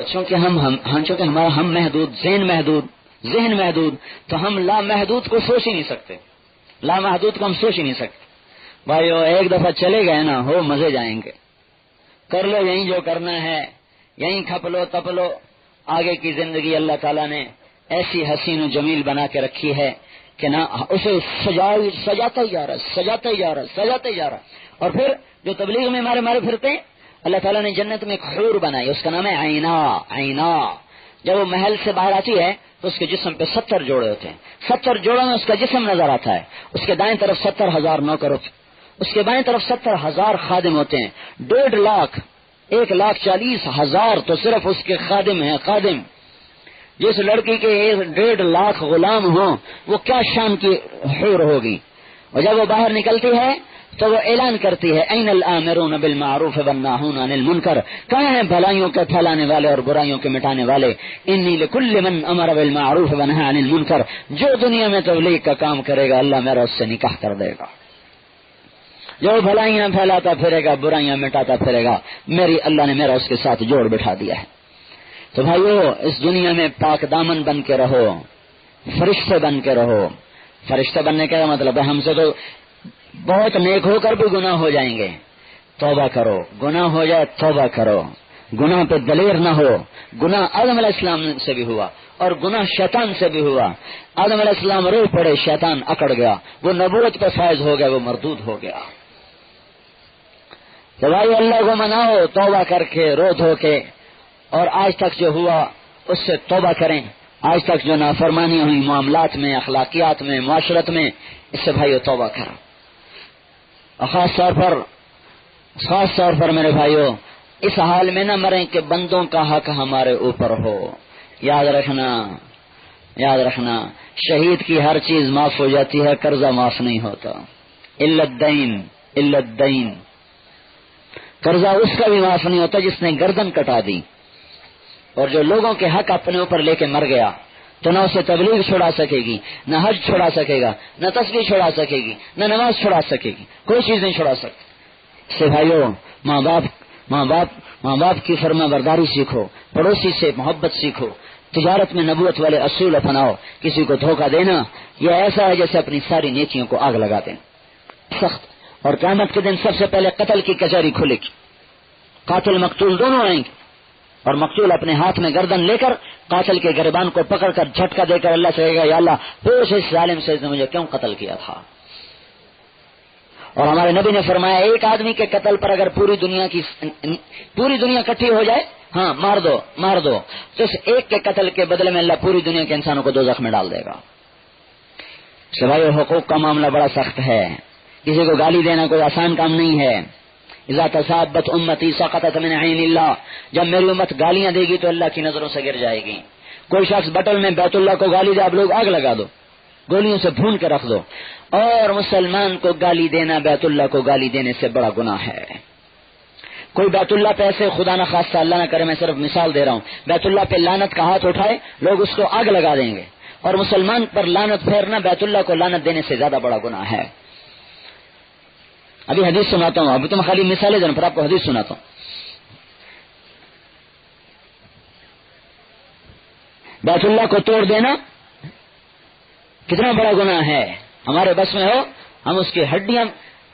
چونکہ ہم محدود، ذہن محدود، تو ہم لامحدود کو سوچ ہی نہیں سکتے، لامحدود کو ہم سوچ ہی نہیں سکتے۔ بھائیو ایک دفعہ چلے گئے نا، ہو مزے جائیں گے، کر لو یہیں جو کرنا ہے، یہیں کھپ لو تپ لو، آگے کی زندگی اللہ تعالیٰ نے ایسی حسین و جمیل بنا کے رکھی ہے کہ نہ اسے سجاتا ہی جا رہا. اور پھر جو تبلیغ میں مارے پھرتے ہیں، اللہ تعالیٰ نے جنت میں ایک حور بنائی، اس کا نام ہے عینا. جب وہ محل سے باہر آتی ہے تو اس کے جسم پہ 70 جوڑے ہوتے ہیں. 70 جوڑوں میں اس کا جسم نظر آتا ہے. اس کے دائیں طرف 70,000 نوکر ہوتے ہیں، اس کے بائیں طرف 70,000 خادم ہوتے ہیں. 1.5 لاکھ 1,40,000 تو صرف اس کے خادم ہیں. خادم جس لڑکی کے 1.5 لاکھ غلام ہوں وہ کیا شان کی حور ہوگی. اور جب وہ باہر نکلتی ہے تو وہ اعلان کرتی ہے این الآمرون بالمعروف والناہون عن المنکر، کہاں ہیں بھلائیوں کے پھیلانے والے اور برائیوں کے مٹانے والے. انی لکل من امر بالمعروف ونہى عن المنکر، جو دنیا میں تبلیغ کا کام کرے گا اللہ میرا اس سے نکاح کر دے گا. جو بھلائیاں پھیلاتا پھرے گا برائیاں مٹاتا پھرے گا، اللہ نے میرا اس کے ساتھ جوڑ بٹھا دیا ہے. تو بھائیو اس دنیا میں پاک دامن بن کے رہو، فرشتے بن کے رہو. فرشتے بننے کا مطلب ہے ہم سے تو بہت نیک ہو کر بھی گناہ ہو جائیں گے، توبہ کرو. گناہ ہو جائے توبہ کرو، گناہ پہ دلیر نہ ہو. گناہ آدم علیہ السلام سے بھی ہوا اور گناہ شیطان سے بھی ہوا. آدم علیہ السلام رو پڑے، شیطان اکڑ گیا، وہ نبوت پہ فائز ہو گیا، وہ مردود ہو گیا. تو بھائی اللہ کو مناؤ توبہ کر کے، رو دھو کے. اور آج تک جو ہوا اس سے توبہ کریں. آج تک جو نافرمانی ہوئی معاملات میں، اخلاقیات میں، معاشرت میں، اس سے بھائیو توبہ کرو. اور خاص طور پر میرے بھائیو اس حال میں نہ مریں کہ بندوں کا حق ہمارے اوپر ہو. یاد رکھنا شہید کی ہر چیز معاف ہو جاتی ہے، قرضہ معاف نہیں ہوتا. الا الدین، قرضہ اس کا بھی معاف نہیں ہوتا جس نے گردن کٹا دی. اور جو لوگوں کے حق اپنے اوپر لے کے مر گیا تو نہ اسے تبلیغ چھڑا سکے گی، نہ حج چھڑا سکے گا، نہ تسبیح چھڑا سکے گی، نہ نماز چھڑا سکے گی، کوئی چیز نہیں چھڑا سکتی. سے بھائیو ماں باپ کی فرما برداری سیکھو، پڑوسی سے محبت سیکھو، تجارت میں نبوت والے اصول اپناؤ. کسی کو دھوکہ دینا یہ ایسا ہے جیسے اپنی ساری نیکیوں کو آگ لگا دیں. سخت. اور قیامت کے دن سب سے پہلے قتل کی کچہری کھلے گی. قاتل مقتول دونوں آئیں گے اور مقتول اپنے ہاتھ میں گردن لے کر قاتل کے گریبان کو پکڑ کر جھٹکا دے کر اللہ سے کہے گا یا اللہ پوچھ اس ظالم سے مجھے کیوں قتل کیا تھا. اور ہمارے نبی نے فرمایا ایک آدمی کے قتل پر اگر پوری دنیا اکٹھی ہو جائے، ہاں مار دو تو اس ایک کے قتل کے بدلے میں اللہ پوری دنیا کے انسانوں کو دوزخ میں ڈال دے گا. سوائے حقوق کا معاملہ بڑا سخت ہے. کسی کو گالی دینا کوئی آسان کام نہیں ہے. اذا تصابت امتی سقطت من عین اللہ، جب میری امت گالیاں دے گی تو اللہ کی نظروں سے گر جائے گی. کوئی شخص بٹل میں بیت اللہ کو گالی دے، آپ لوگ آگ لگا دو، گولیوں سے بھون کے رکھ دو. اور مسلمان کو گالی دینا بیت اللہ کو گالی دینے سے بڑا گناہ ہے. کوئی بیت اللہ پہ ایسے خدا نہ خواستہ اللہ نہ کرے، میں صرف مثال دے رہا ہوں، بیت اللہ پہ لعنت کا ہاتھ اٹھائے لوگ اس کو آگ لگا دیں گے. اور مسلمان پر لعنت پھیرنا بیت اللہ کو لعنت دینے سے زیادہ بڑا گناہ ہے. ابھی حدیث سناتا ہوں، ابھی تو میں خالی مثالیں دوں پھر آپ کو حدیث سناتا ہوں. بیت اللہ کو توڑ دینا کتنا بڑا گناہ ہے. ہمارے بس میں ہو ہم اس کی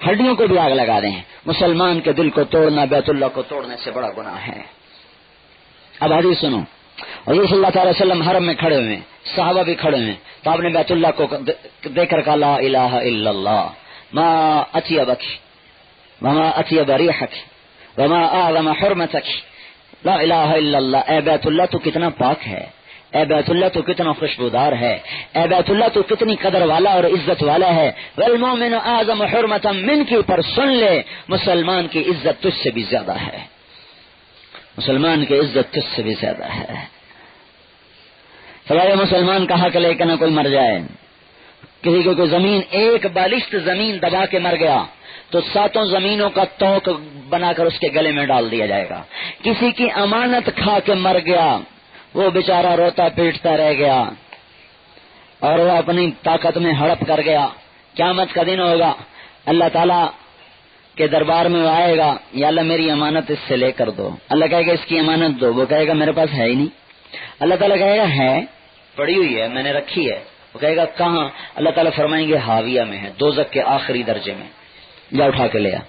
ہڈیوں کو بھی آگ لگا دیں. مسلمان کے دل کو توڑنا بیت اللہ کو توڑنے سے بڑا گناہ ہے. اب حدیث سنو. حضور صلی اللہ تعالی وسلم حرم میں کھڑے ہوئے، صحابہ بھی کھڑے ہوئے، تو آپ نے بیت اللہ کو دیکھ کر کہا لا الہ الا اللہ ما اطیبک وما اطیب ریحک وما اعظم حرمتک. لا الہ الا اللہ، اے بیت اللہ تو کتنا پاک ہے، اے بیت اللہ تو کتنا خوشبودار ہے، اے بیت اللہ تو کتنی قدر والا اور عزت والا ہے. والمؤمن اعظم حرمتا منک، پر سن لے مسلمان کی عزت تجھ سے بھی زیادہ ہے، مسلمان کی عزت تجھ سے بھی زیادہ ہے. سوائے مسلمان کا حق لے کے نہ کوئی مر جائے. کسی کو کوئی زمین ایک بالشت زمین دبا کے مر گیا تو 7 زمینوں کا توق بنا کر اس کے گلے میں ڈال دیا جائے گا. کسی کی امانت کھا کے مر گیا، وہ بیچارہ روتا پیٹتا رہ گیا اور وہ اپنی طاقت میں ہڑپ کر گیا. قیامت کا دن ہوگا، اللہ تعالیٰ کے دربار میں وہ آئے گا، یا اللہ میری امانت اس سے لے کر دو. اللہ کہے گا اس کی امانت دو، وہ کہے گا میرے پاس ہے ہی نہیں. اللہ تعالیٰ کہے گا ہے، پڑی ہوئی ہے، میں نے رکھی ہے. وہ کہے گا کہاں؟ اللہ تعالیٰ فرمائیں گے ہاویہ میں ہے، دوزخ کے آخری درجے میں، جا اٹھا کے لے آ.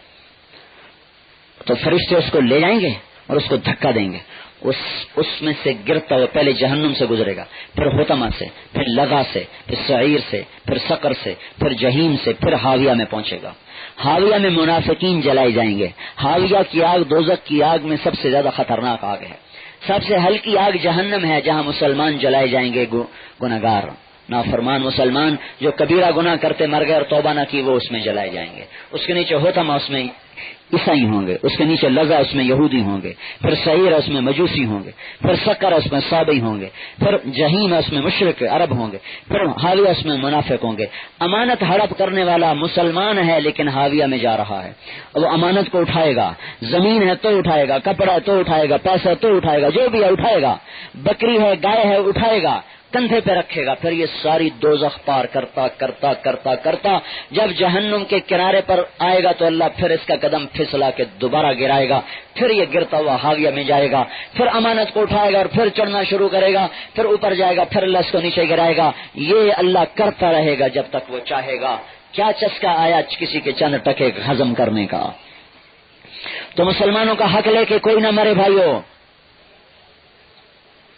تو فرشتے اس کو لے جائیں گے اور اس کو دھکا دیں گے. اس میں سے گرتا ہوا پہلے جہنم سے گزرے گا، پھر حطمہ سے، پھر لظا سے، پھر سعیر سے، پھر سقر سے، پھر جہیم سے، پھر حاویہ میں پہنچے گا۔ حاویہ میں منافقین جلائے جائیں گے۔ حاویہ کی آگ دوزخ کی آگ میں سب سے زیادہ خطرناک آگ ہے۔ سب سے ہلکی آگ جہنم ہے، جہاں مسلمان جلائے جائیں گے، گناہگار نافرمان مسلمان جو کبیرہ گناہ کرتے مر گئے اور توبہ نہ کی، وہ اس میں جلائے جائیں گے۔ اس کے نیچے حطمہ، اس میں عیسائی ہوں گے، اس کے نیچے لظا، اس میں یہودی ہوں گے، پھر سعیر، اس میں مجوسی ہوں گے، پھر سقر، اس میں صابئی ہوں گے، پھر جہیم، اس میں مشرک عرب ہوں گے، پھر حاویہ، اس میں منافق ہوں گے۔ امانت ہڑپ کرنے والا مسلمان ہے لیکن حاویہ میں جا رہا ہے، وہ امانت کو اٹھائے گا، زمین ہے تو اٹھائے گا، کپڑا ہے تو اٹھائے گا، پیسہ تو اٹھائے گا، جو بھی ہے اٹھائے گا، بکری ہے، گائے ہے، اٹھائے گا، کندھے پہ رکھے گا، پھر یہ ساری دوزخ پار کرتا کرتا کرتا کرتا جب جہنم کے کنارے پر آئے گا تو اللہ پھر اس کا قدم پھسلا کے دوبارہ گرائے گا، پھر یہ گرتا ہوا حاویہ میں جائے گا، پھر امانت کو اٹھائے گا اور پھر چڑھنا شروع کرے گا، پھر اوپر جائے گا، پھر اللہ اس کو نیچے گرائے گا۔ یہ اللہ کرتا رہے گا جب تک وہ چاہے گا۔ کیا چسکا آیا کسی کے چند ٹکے ہضم کرنے کا؟ تو مسلمانوں کا حق لے کے کوئی نہ مرے بھائیو،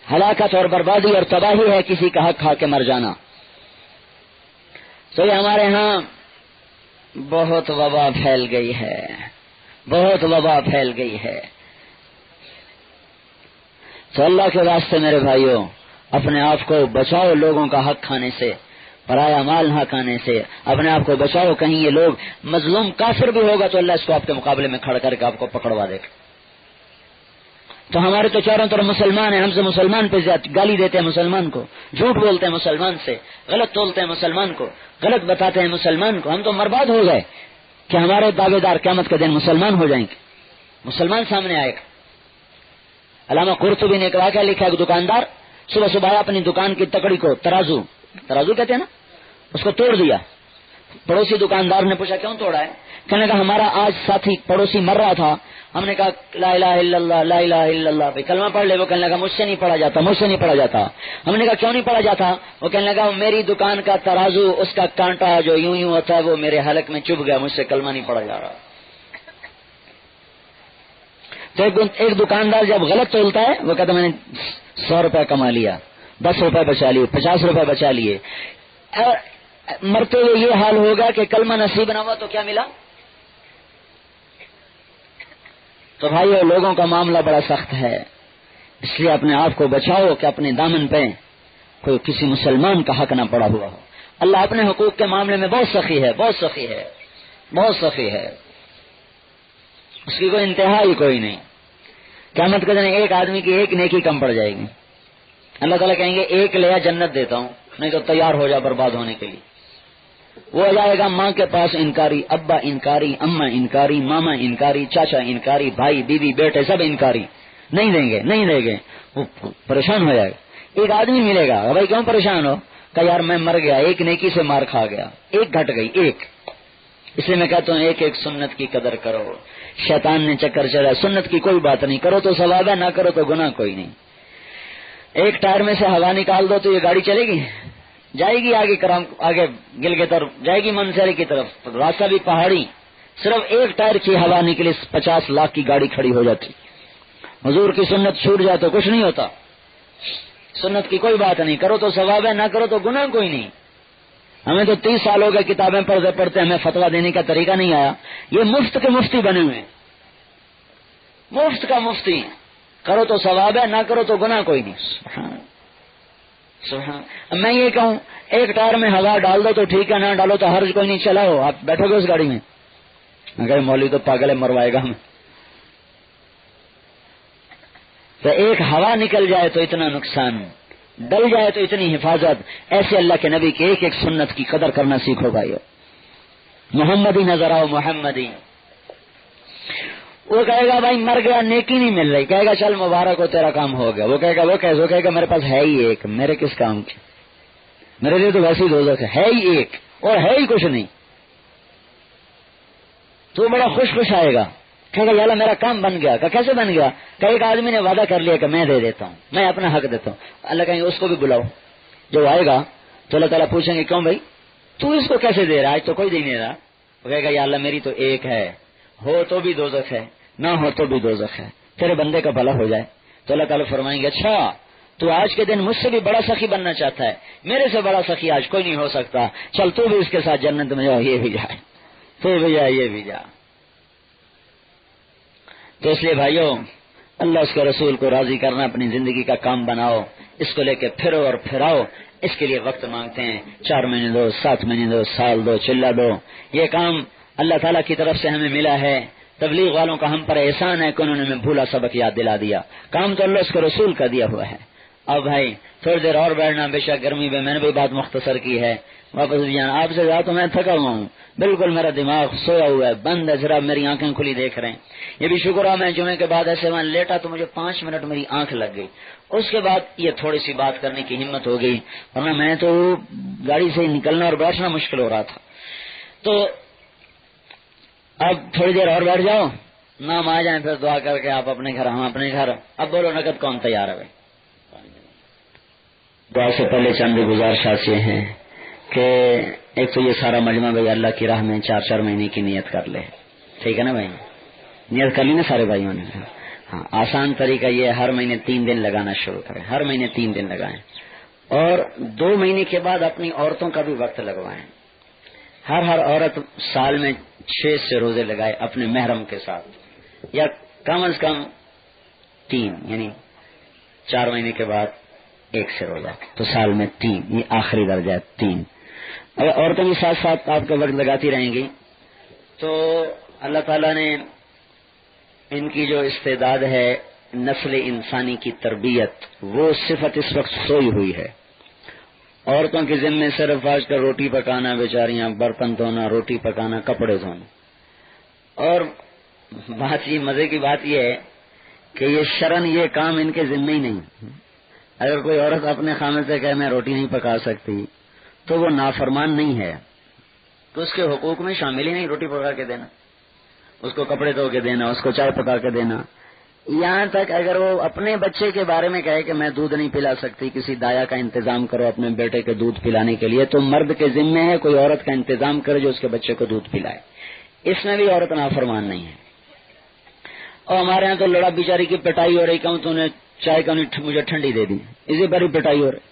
ہلاکت اور بربادی اور تباہی ہے کسی کا حق کھا کے مر جانا۔ تو یہ ہمارے ہاں بہت وبا پھیل گئی ہے، بہت وبا پھیل گئی ہے۔ تو اللہ کے واسطے میرے بھائیوں، اپنے آپ کو بچاؤ لوگوں کا حق کھانے سے، پرایا مال نہ کھانے سے، اپنے آپ کو بچاؤ۔ کہیں یہ لوگ مظلوم کافر بھی ہوگا تو اللہ اس کو آپ کے مقابلے میں کھڑ کر کے آپ کو پکڑوا دے گا۔ تو ہمارے تو چاروں طرف مسلمان ہیں، ہم سے مسلمان پہ گالی دیتے ہیں، مسلمان کو جھوٹ بولتے ہیں، مسلمان سے غلط تولتے ہیں، مسلمان کو غلط بتاتے ہیں، مسلمان کو۔ ہم تو برباد ہو گئے کہ ہمارے دعوے دار قیامت کے دن مسلمان ہو جائیں گے، مسلمان سامنے آئے گا۔ علامہ قرطبی نے ایک واقعہ لکھا، ایک دکاندار صبح صبح اپنی دکان کی تکڑی کو، ترازو کہتے ہیں نا، اس کو توڑ دیا۔ پڑوسی دکاندار نے پوچھا کیوں توڑا ہے؟ کہنے لگا ہمارا آج ساتھی پڑوسی مر رہا تھا، ہم نے کہا لا الہ الا اللہ، لا الہ الا اللہ، بھائی کلمہ پڑھ لے۔ وہ کہنے لگا مجھ سے نہیں پڑھا جاتا، مجھ سے نہیں پڑھا جاتا۔ ہم نے کہا کیوں نہیں پڑھا جاتا؟ وہ کہنے لگا میری دکان کا ترازو، اس کا کانٹا جو یوں یوں ہوتا ہے وہ میرے حلق میں چبھ گیا، مجھ سے کلمہ نہیں پڑھا جا رہا۔ تو ایک دکاندار جب غلط تولتا ہے وہ کہتا میں نے 100 روپے کما لیا، 10 روپے بچا لیے، 50 روپے بچا لیے۔ مرتے ہوئے یہ حال ہوگا کہ کلمہ نصیب نہ ہوا تو کیا ملا؟ تو بھائیو لوگوں کا معاملہ بڑا سخت ہے، اس لیے اپنے آپ کو بچاؤ کہ اپنے دامن پہ کوئی کسی مسلمان کا حق نہ پڑا ہوا ہو۔ اللہ اپنے حقوق کے معاملے میں بہت سخی ہے، بہت سخی ہے، بہت سخی ہے، اس کی کوئی انتہا ہی کوئی نہیں۔ قیامت کے دن ایک آدمی کی ایک نیکی کم پڑ جائے گی، اللہ تعالیٰ کہیں گے ایک لیا جنت دیتا ہوں، نہیں تو تیار ہو جا برباد ہونے کے لیے۔ وہ جائے گا ماں کے پاس انکاری، ابا انکاری، اماں انکاری، ماما انکاری، چاچا انکاری، بھائی بیوی بیٹے سب انکاری، نہیں دیں گے نہیں دیں گے، وہ پریشان ہو جائے گا۔ ایک آدمی ملے گا، بھائی کیوں پریشان ہو؟ کہ یار میں مر گیا، ایک نیکی سے مار کھا گیا، ایک گھٹ گئی ایک۔ اس لیے میں کہتا ہوں ایک ایک سنت کی قدر کرو۔ شیطان نے چکر چلا، سنت کی کوئی بات نہیں، کرو تو ثواب ہے، نہ کرو تو گناہ کوئی نہیں۔ ایک ٹائر میں سے ہوا نکال دو تو یہ گاڑی چلے گی؟ جائے گی آگے گلگت اور جائے گی منصیری کی طرف، راستہ بھی پہاڑی، صرف ایک ٹائر کی ہوا نکلی 50 لاکھ کی گاڑی کھڑی ہو جاتی۔ حضور کی سنت چھوٹ جائے تو کچھ نہیں ہوتا، سنت کی کوئی بات نہیں، کرو تو ثواب ہے، نہ کرو تو گناہ کوئی نہیں۔ ہمیں تو 30 سال ہو گئے کتابیں پڑھتے پڑھتے، ہمیں فتوا دینے کا طریقہ نہیں آیا۔ یہ مفت کے مفتی بنے ہوئے، مفت کا مفتی، کرو تو ثواب ہے، نہ کرو تو گناہ کوئی نہیں۔ سبحان۔ میں یہ کہوں ایک ٹائر میں ہوا ڈال دو تو ٹھیک ہے، نہ ڈالو تو حرج کوئی نہیں، چلاؤ، آپ بیٹھو گے اس گاڑی میں؟ اگر مولوی تو پاگل ہے، مروائے گا ہمیں۔ تو ایک ہوا نکل جائے تو اتنا نقصان، ڈل جائے تو اتنی حفاظت۔ ایسے اللہ کے نبی کی ایک ایک سنت کی قدر کرنا سیکھو بھائیو۔ محمدی نظر آؤ، محمدی۔ وہ کہے گا بھائی مر گیا، نیکی نہیں مل رہی، کہے گا چل مبارک ہو تیرا کام ہو گیا۔ وہ کہے گا وہ کیسے؟ وہ کہے گا میرے پاس ہے ہی ایک، میرے کس کام کی، میرے لیے تو ویسی دوزخ ہے ہی ایک اور ہے ہی کچھ نہیں۔ تو بڑا خوش آئے گا، کہے گا یا اللہ میرا کام بن گیا۔ کہ کیسے بن گیا؟ کہ ایک آدمی نے وعدہ کر لیا کہ میں دے دیتا ہوں، میں اپنا حق دیتا ہوں۔ اللہ کہیں گے اس کو بھی بلاؤ۔ جو آئے گا تو اللہ تعالیٰ پوچھیں گے کیوں بھائی تو اس کو کیسے دے رہا ہے؟ آج تو کوئی دے نہیں رہا۔ وہ کہے گا یا اللہ میری تو ایک ہے، ہو تو بھی دوزخ ہے، نہ ہو تو بھی دوزخ ہے، تیرے بندے کا بھلا ہو جائے۔ تو اللہ تعالیٰ فرمائیں گے اچھا تو آج کے دن مجھ سے بھی بڑا سخی بننا چاہتا ہے، میرے سے بڑا سخی آج کوئی نہیں ہو سکتا، چل تو بھی اس کے ساتھ جنت میں جاؤ، یہ بھی جائے، تو بھی جائے، یہ بھی جا۔ تو اس لیے بھائیوں، اللہ اس کے رسول کو راضی کرنا اپنی زندگی کا کام بناؤ، اس کو لے کے پھرو اور پھراؤ۔ اس کے لیے وقت مانگتے ہیں، 4 مہینے دو، 7 مہینے دو، سال دو، چلہ دو۔ یہ کام اللہ تعالیٰ کی طرف سے ہمیں ملا ہے، تبلیغ والوں کا ہم پر احسان ہے کہ انہوں نے ہمیں بھولا سبق یاد دلا دیا، کام تو اللہ اس کے رسول کا دیا ہوا ہے۔ اب بھائی تھوڑی دیر اور بیٹھنا، بے شک گرمی میں نے بھی بات مختصر کی ہے، واپس بھی جانا۔ آپ سے زیادہ تو میں تھکا ہوا ہوں، بالکل میرا دماغ سویا ہوا ہے، بند ہے، ذرا میری آنکھیں کھلی دیکھ رہے ہیں۔ یہ بھی شکر ہے میں جمعے کے بعد ایسے وہاں لیٹا تو مجھے 5 منٹ میری آنکھ لگ گئی، اس کے بعد یہ تھوڑی سی بات کرنے کی ہمت ہو گئی، ورنہ میں تو گاڑی سے نکلنا اور بیٹھنا مشکل ہو رہا تھا۔ تو اب تھوڑی دیر اور بیٹھ جاؤ، نام آ جائیں، پھر دعا کر کے آپ اپنے گھر، ہم اپنے گھر۔ اب بولو نقد کون تیار ہے؟ دعا سے پہلے چند گزارشات یہ ہیں کہ ایک تو یہ سارا مجمع بھائی اللہ کی راہ میں 4 مہینے کی نیت کر لے، ٹھیک ہے نا بھائی؟ نیت کر لی نا سارے بھائیوں نے؟ ہاں، آسان طریقہ یہ ہر مہینے 3 دن لگانا شروع کریں، ہر مہینے 3 دن لگائیں، اور 2 مہینے کے بعد اپنی عورتوں کا بھی وقت لگوائیں۔ ہر عورت سال میں 6 سے روزے لگائے اپنے محرم کے ساتھ، یا کم از کم 3، یعنی 4 مہینے کے بعد 1 سے روزہ، تو سال میں 3، یہ آخری درجہ ہے 3۔ اگر عورتوں کے ساتھ ساتھ آپ کا وقت لگاتی رہیں گی تو اللہ تعالیٰ نے ان کی جو استعداد ہے نسل انسانی کی تربیت، وہ صفت اس وقت سوئی ہوئی ہے۔ عورتوں کے ذمے صرف آج کل روٹی پکانا، بیچاریاں برتن دھونا، روٹی پکانا، کپڑے دھونا۔ اور بات یہ مزے کی بات یہ ہے کہ یہ شرن یہ کام ان کے ذمے ہی نہیں۔ اگر کوئی عورت اپنے خامد سے کہے میں روٹی نہیں پکا سکتی تو وہ نافرمان نہیں ہے، تو اس کے حقوق میں شامل ہی نہیں روٹی پکا کے دینا، اس کو کپڑے دھو کے دینا، اس کو چائے پکا کے دینا۔ یہاں تک اگر وہ اپنے بچے کے بارے میں کہے کہ میں دودھ نہیں پلا سکتی، کسی دایا کا انتظام کرو اپنے بیٹے کے دودھ پلانے کے لیے، تو مرد کے ذمے ہے کوئی عورت کا انتظام کرے جو اس کے بچے کو دودھ پلائے۔ اس میں بھی عورت نافرمان نہیں ہے۔ اور ہمارے ہاں تو لڑا بیچاری کی پٹائی ہو رہی، کہوں تو نے چائے کا مجھے ٹھنڈی دے دی، اسی پر ہی پٹائی ہو رہی،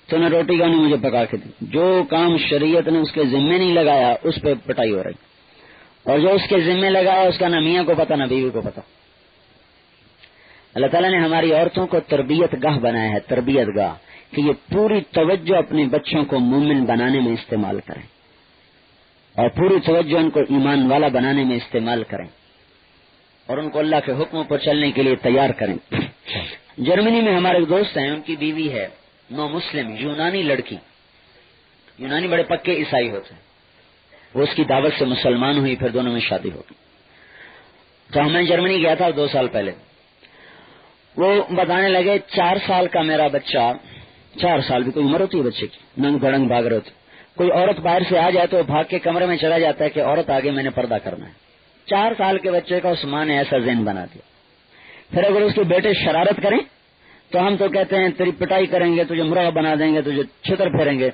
تو نے روٹی کا نہیں مجھے پکا کے دی۔ جو کام شریعت نے اس کے ذمے نہیں لگایا اس پہ پٹائی ہو رہی، اور جو اس کے ذمے لگایا اس کا نہ میاں کو پتا نہ بیوی کو پتا۔ اللہ تعالیٰ نے ہماری عورتوں کو تربیت گاہ بنایا ہے، تربیت گاہ، کہ یہ پوری توجہ اپنے بچوں کو مومن بنانے میں استعمال کریں، اور پوری توجہ ان کو ایمان والا بنانے میں استعمال کریں، اور ان کو اللہ کے حکموں پر چلنے کے لیے تیار کریں۔ جرمنی میں ہمارے دوست ہیں، ان کی بیوی ہے نو مسلم، یونانی لڑکی، یونانی بڑے پکے عیسائی ہوتے ہیں، وہ اس کی دعوت سے مسلمان ہوئی، پھر دونوں میں شادی ہو گئی۔ تو میں جرمنی گیا تھا 2 سال پہلے، وہ بتانے لگے 4 سال کا میرا بچہ، 4 سال بھی کوئی عمر ہوتی ہے بچے کی، ننگ دھڑنگ بھاگ رہے ہوتے، کوئی عورت باہر سے آ جائے تو بھاگ کے کمرے میں چلا جاتا ہے کہ عورت آگے میں نے پردہ کرنا ہے۔ 4 سال کے بچے کا اس ماں نے ایسا ذہن بنا دیا۔ پھر اگر اس کے بیٹے شرارت کریں تو ہم تو کہتے ہیں تیری پٹائی کریں گے، تجھے مرغا بنا دیں گے، تجھے چھتر پھیریں گے۔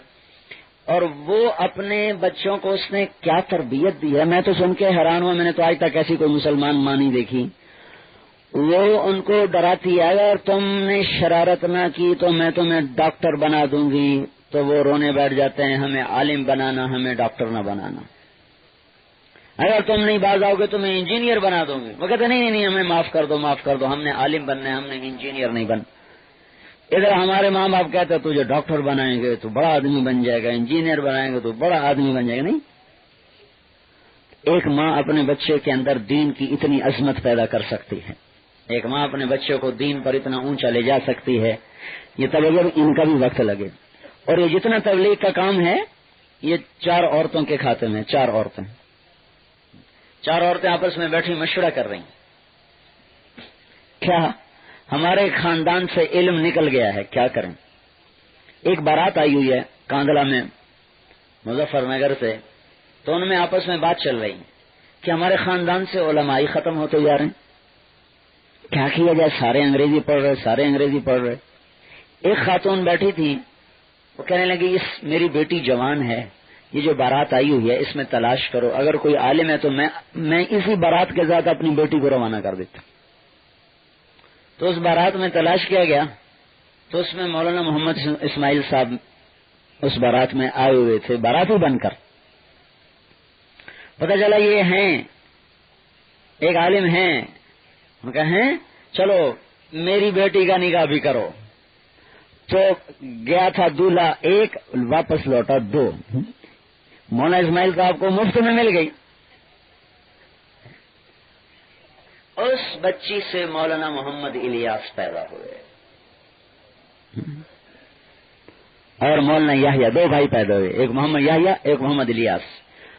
اور وہ اپنے بچوں کو اس نے کیا تربیت دی ہے، میں تو سن کے حیران ہوا، میں نے تو آج تک ایسی کوئی مسلمان ماں نہیں دیکھی۔ وہ ان کو ڈراتی ہے اگر تم نے شرارت نہ کی تو میں تمہیں ڈاکٹر بنا دوں گی، تو وہ رونے بیٹھ جاتے ہیں، ہمیں عالم بنانا، ہمیں ڈاکٹر نہ بنانا۔ اگر تم نہیں باز آؤ گے تو میں انجینئر بنا دوں گی۔ وہ کہتے نہیں، ہمیں معاف کر دو، معاف کر دو، ہم نے عالم بننا ہے، ہم نے انجینئر نہیں بن۔ ادھر ہمارے ماں باپ کہتے ہیں تجھے ڈاکٹر بنائیں گے تو بڑا آدمی بن جائے گا، انجینئر بنائیں گے تو بڑا آدمی بن جائے گا۔ نہیں، ایک ماں اپنے بچے کے اندر دین کی اتنی عظمت پیدا کر سکتی ہے، ایک ماں اپنے بچے کو دین پر اتنا اونچا لے جا سکتی ہے۔ یہ تبلیغ ان کا بھی وقت لگے، اور یہ جتنا تبلیغ کا کام ہے یہ 4 عورتوں کے کھاتے میں، 4 عورتیں آپس میں بیٹھی مشورہ کر رہی ہیں، کیا ہمارے خاندان سے علم نکل گیا ہے، کیا کریں؟ ایک بارات آئی ہوئی ہے کاندلا میں مظفر نگر سے، تو ان میں آپس میں بات چل رہی ہے کہ ہمارے خاندان سے علماء ختم ہوتے جا رہے ہیں، کیا کیا جائے؟ سارے انگریزی پڑھ رہے۔ ایک خاتون بیٹھی تھی، وہ کہنے لگی میری بیٹی جوان ہے، یہ جو بارات آئی ہوئی ہے اس میں تلاش کرو، اگر کوئی عالم ہے تو میں اسی بارات کے ساتھ اپنی بیٹی کو روانہ کر دیتا۔ تو اس بارات میں تلاش کیا گیا تو اس میں مولانا محمد اسماعیل صاحب اس بارات میں آئے ہوئے تھے، باراتی بن کر. پتہ چلا یہ ہیں، ایک عالم ہیں، ان کا ہیں چلو میری بیٹی کا نکاح بھی کرو. تو گیا تھا دولہا ایک، واپس لوٹا دو. مولانا اسماعیل صاحب کو مفت میں مل گئی. اس بچی سے مولانا محمد الیاس پیدا ہوئے اور مولانا یحییٰ، دو بھائی پیدا ہوئے، ایک محمد یحییٰ ایک محمد الیاس.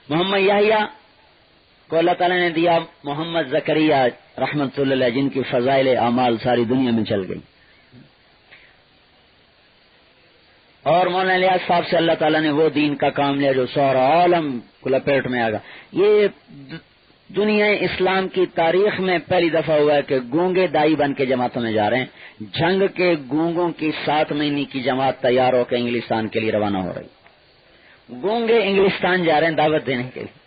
محمد یحییٰ کو اللہ تعالیٰ نے دیا محمد زکریا رحمت اللہ علیہ، جن کی فضائل اعمال ساری دنیا میں چل گئی. اور مولانا الیاس صاحب سے اللہ تعالیٰ نے وہ دین کا کام لیا جو سارا عالم کو لپیٹ میں آ گا. یہ دنیا اسلام کی تاریخ میں پہلی دفعہ ہوا ہے کہ گونگے دائی بن کے جماعتوں میں جا رہے ہیں. جنگ کے گونگوں کی 7 مہینے کی جماعت تیار ہو کے انگلستان کے لیے روانہ ہو رہی. گونگے انگلستان جا رہے ہیں دعوت دینے کے لیے.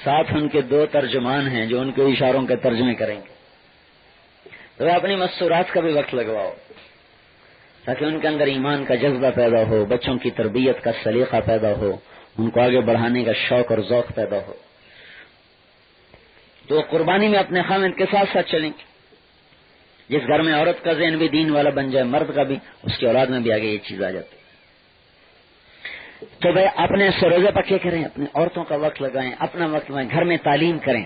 ساتھ ان کے 2 ترجمان ہیں جو ان کے اشاروں کے ترجمے کریں گے. تو اپنی مستورات کا بھی وقت لگواؤ تاکہ ان کے اندر ایمان کا جذبہ پیدا ہو، بچوں کی تربیت کا سلیقہ پیدا ہو، ان کو آگے بڑھانے کا شوق اور ذوق پیدا ہو. تو قربانی میں اپنے خامد کے ساتھ ساتھ چلیں گے. جس گھر میں عورت کا ذہن بھی دین والا بن جائے، مرد کا بھی، اس کی اولاد میں بھی آگے یہ چیز آ جاتی. تو بھائی اپنے سروزے پکے کریں، اپنے عورتوں کا وقت لگائیں، اپنا وقت لگائیں، گھر میں تعلیم کریں.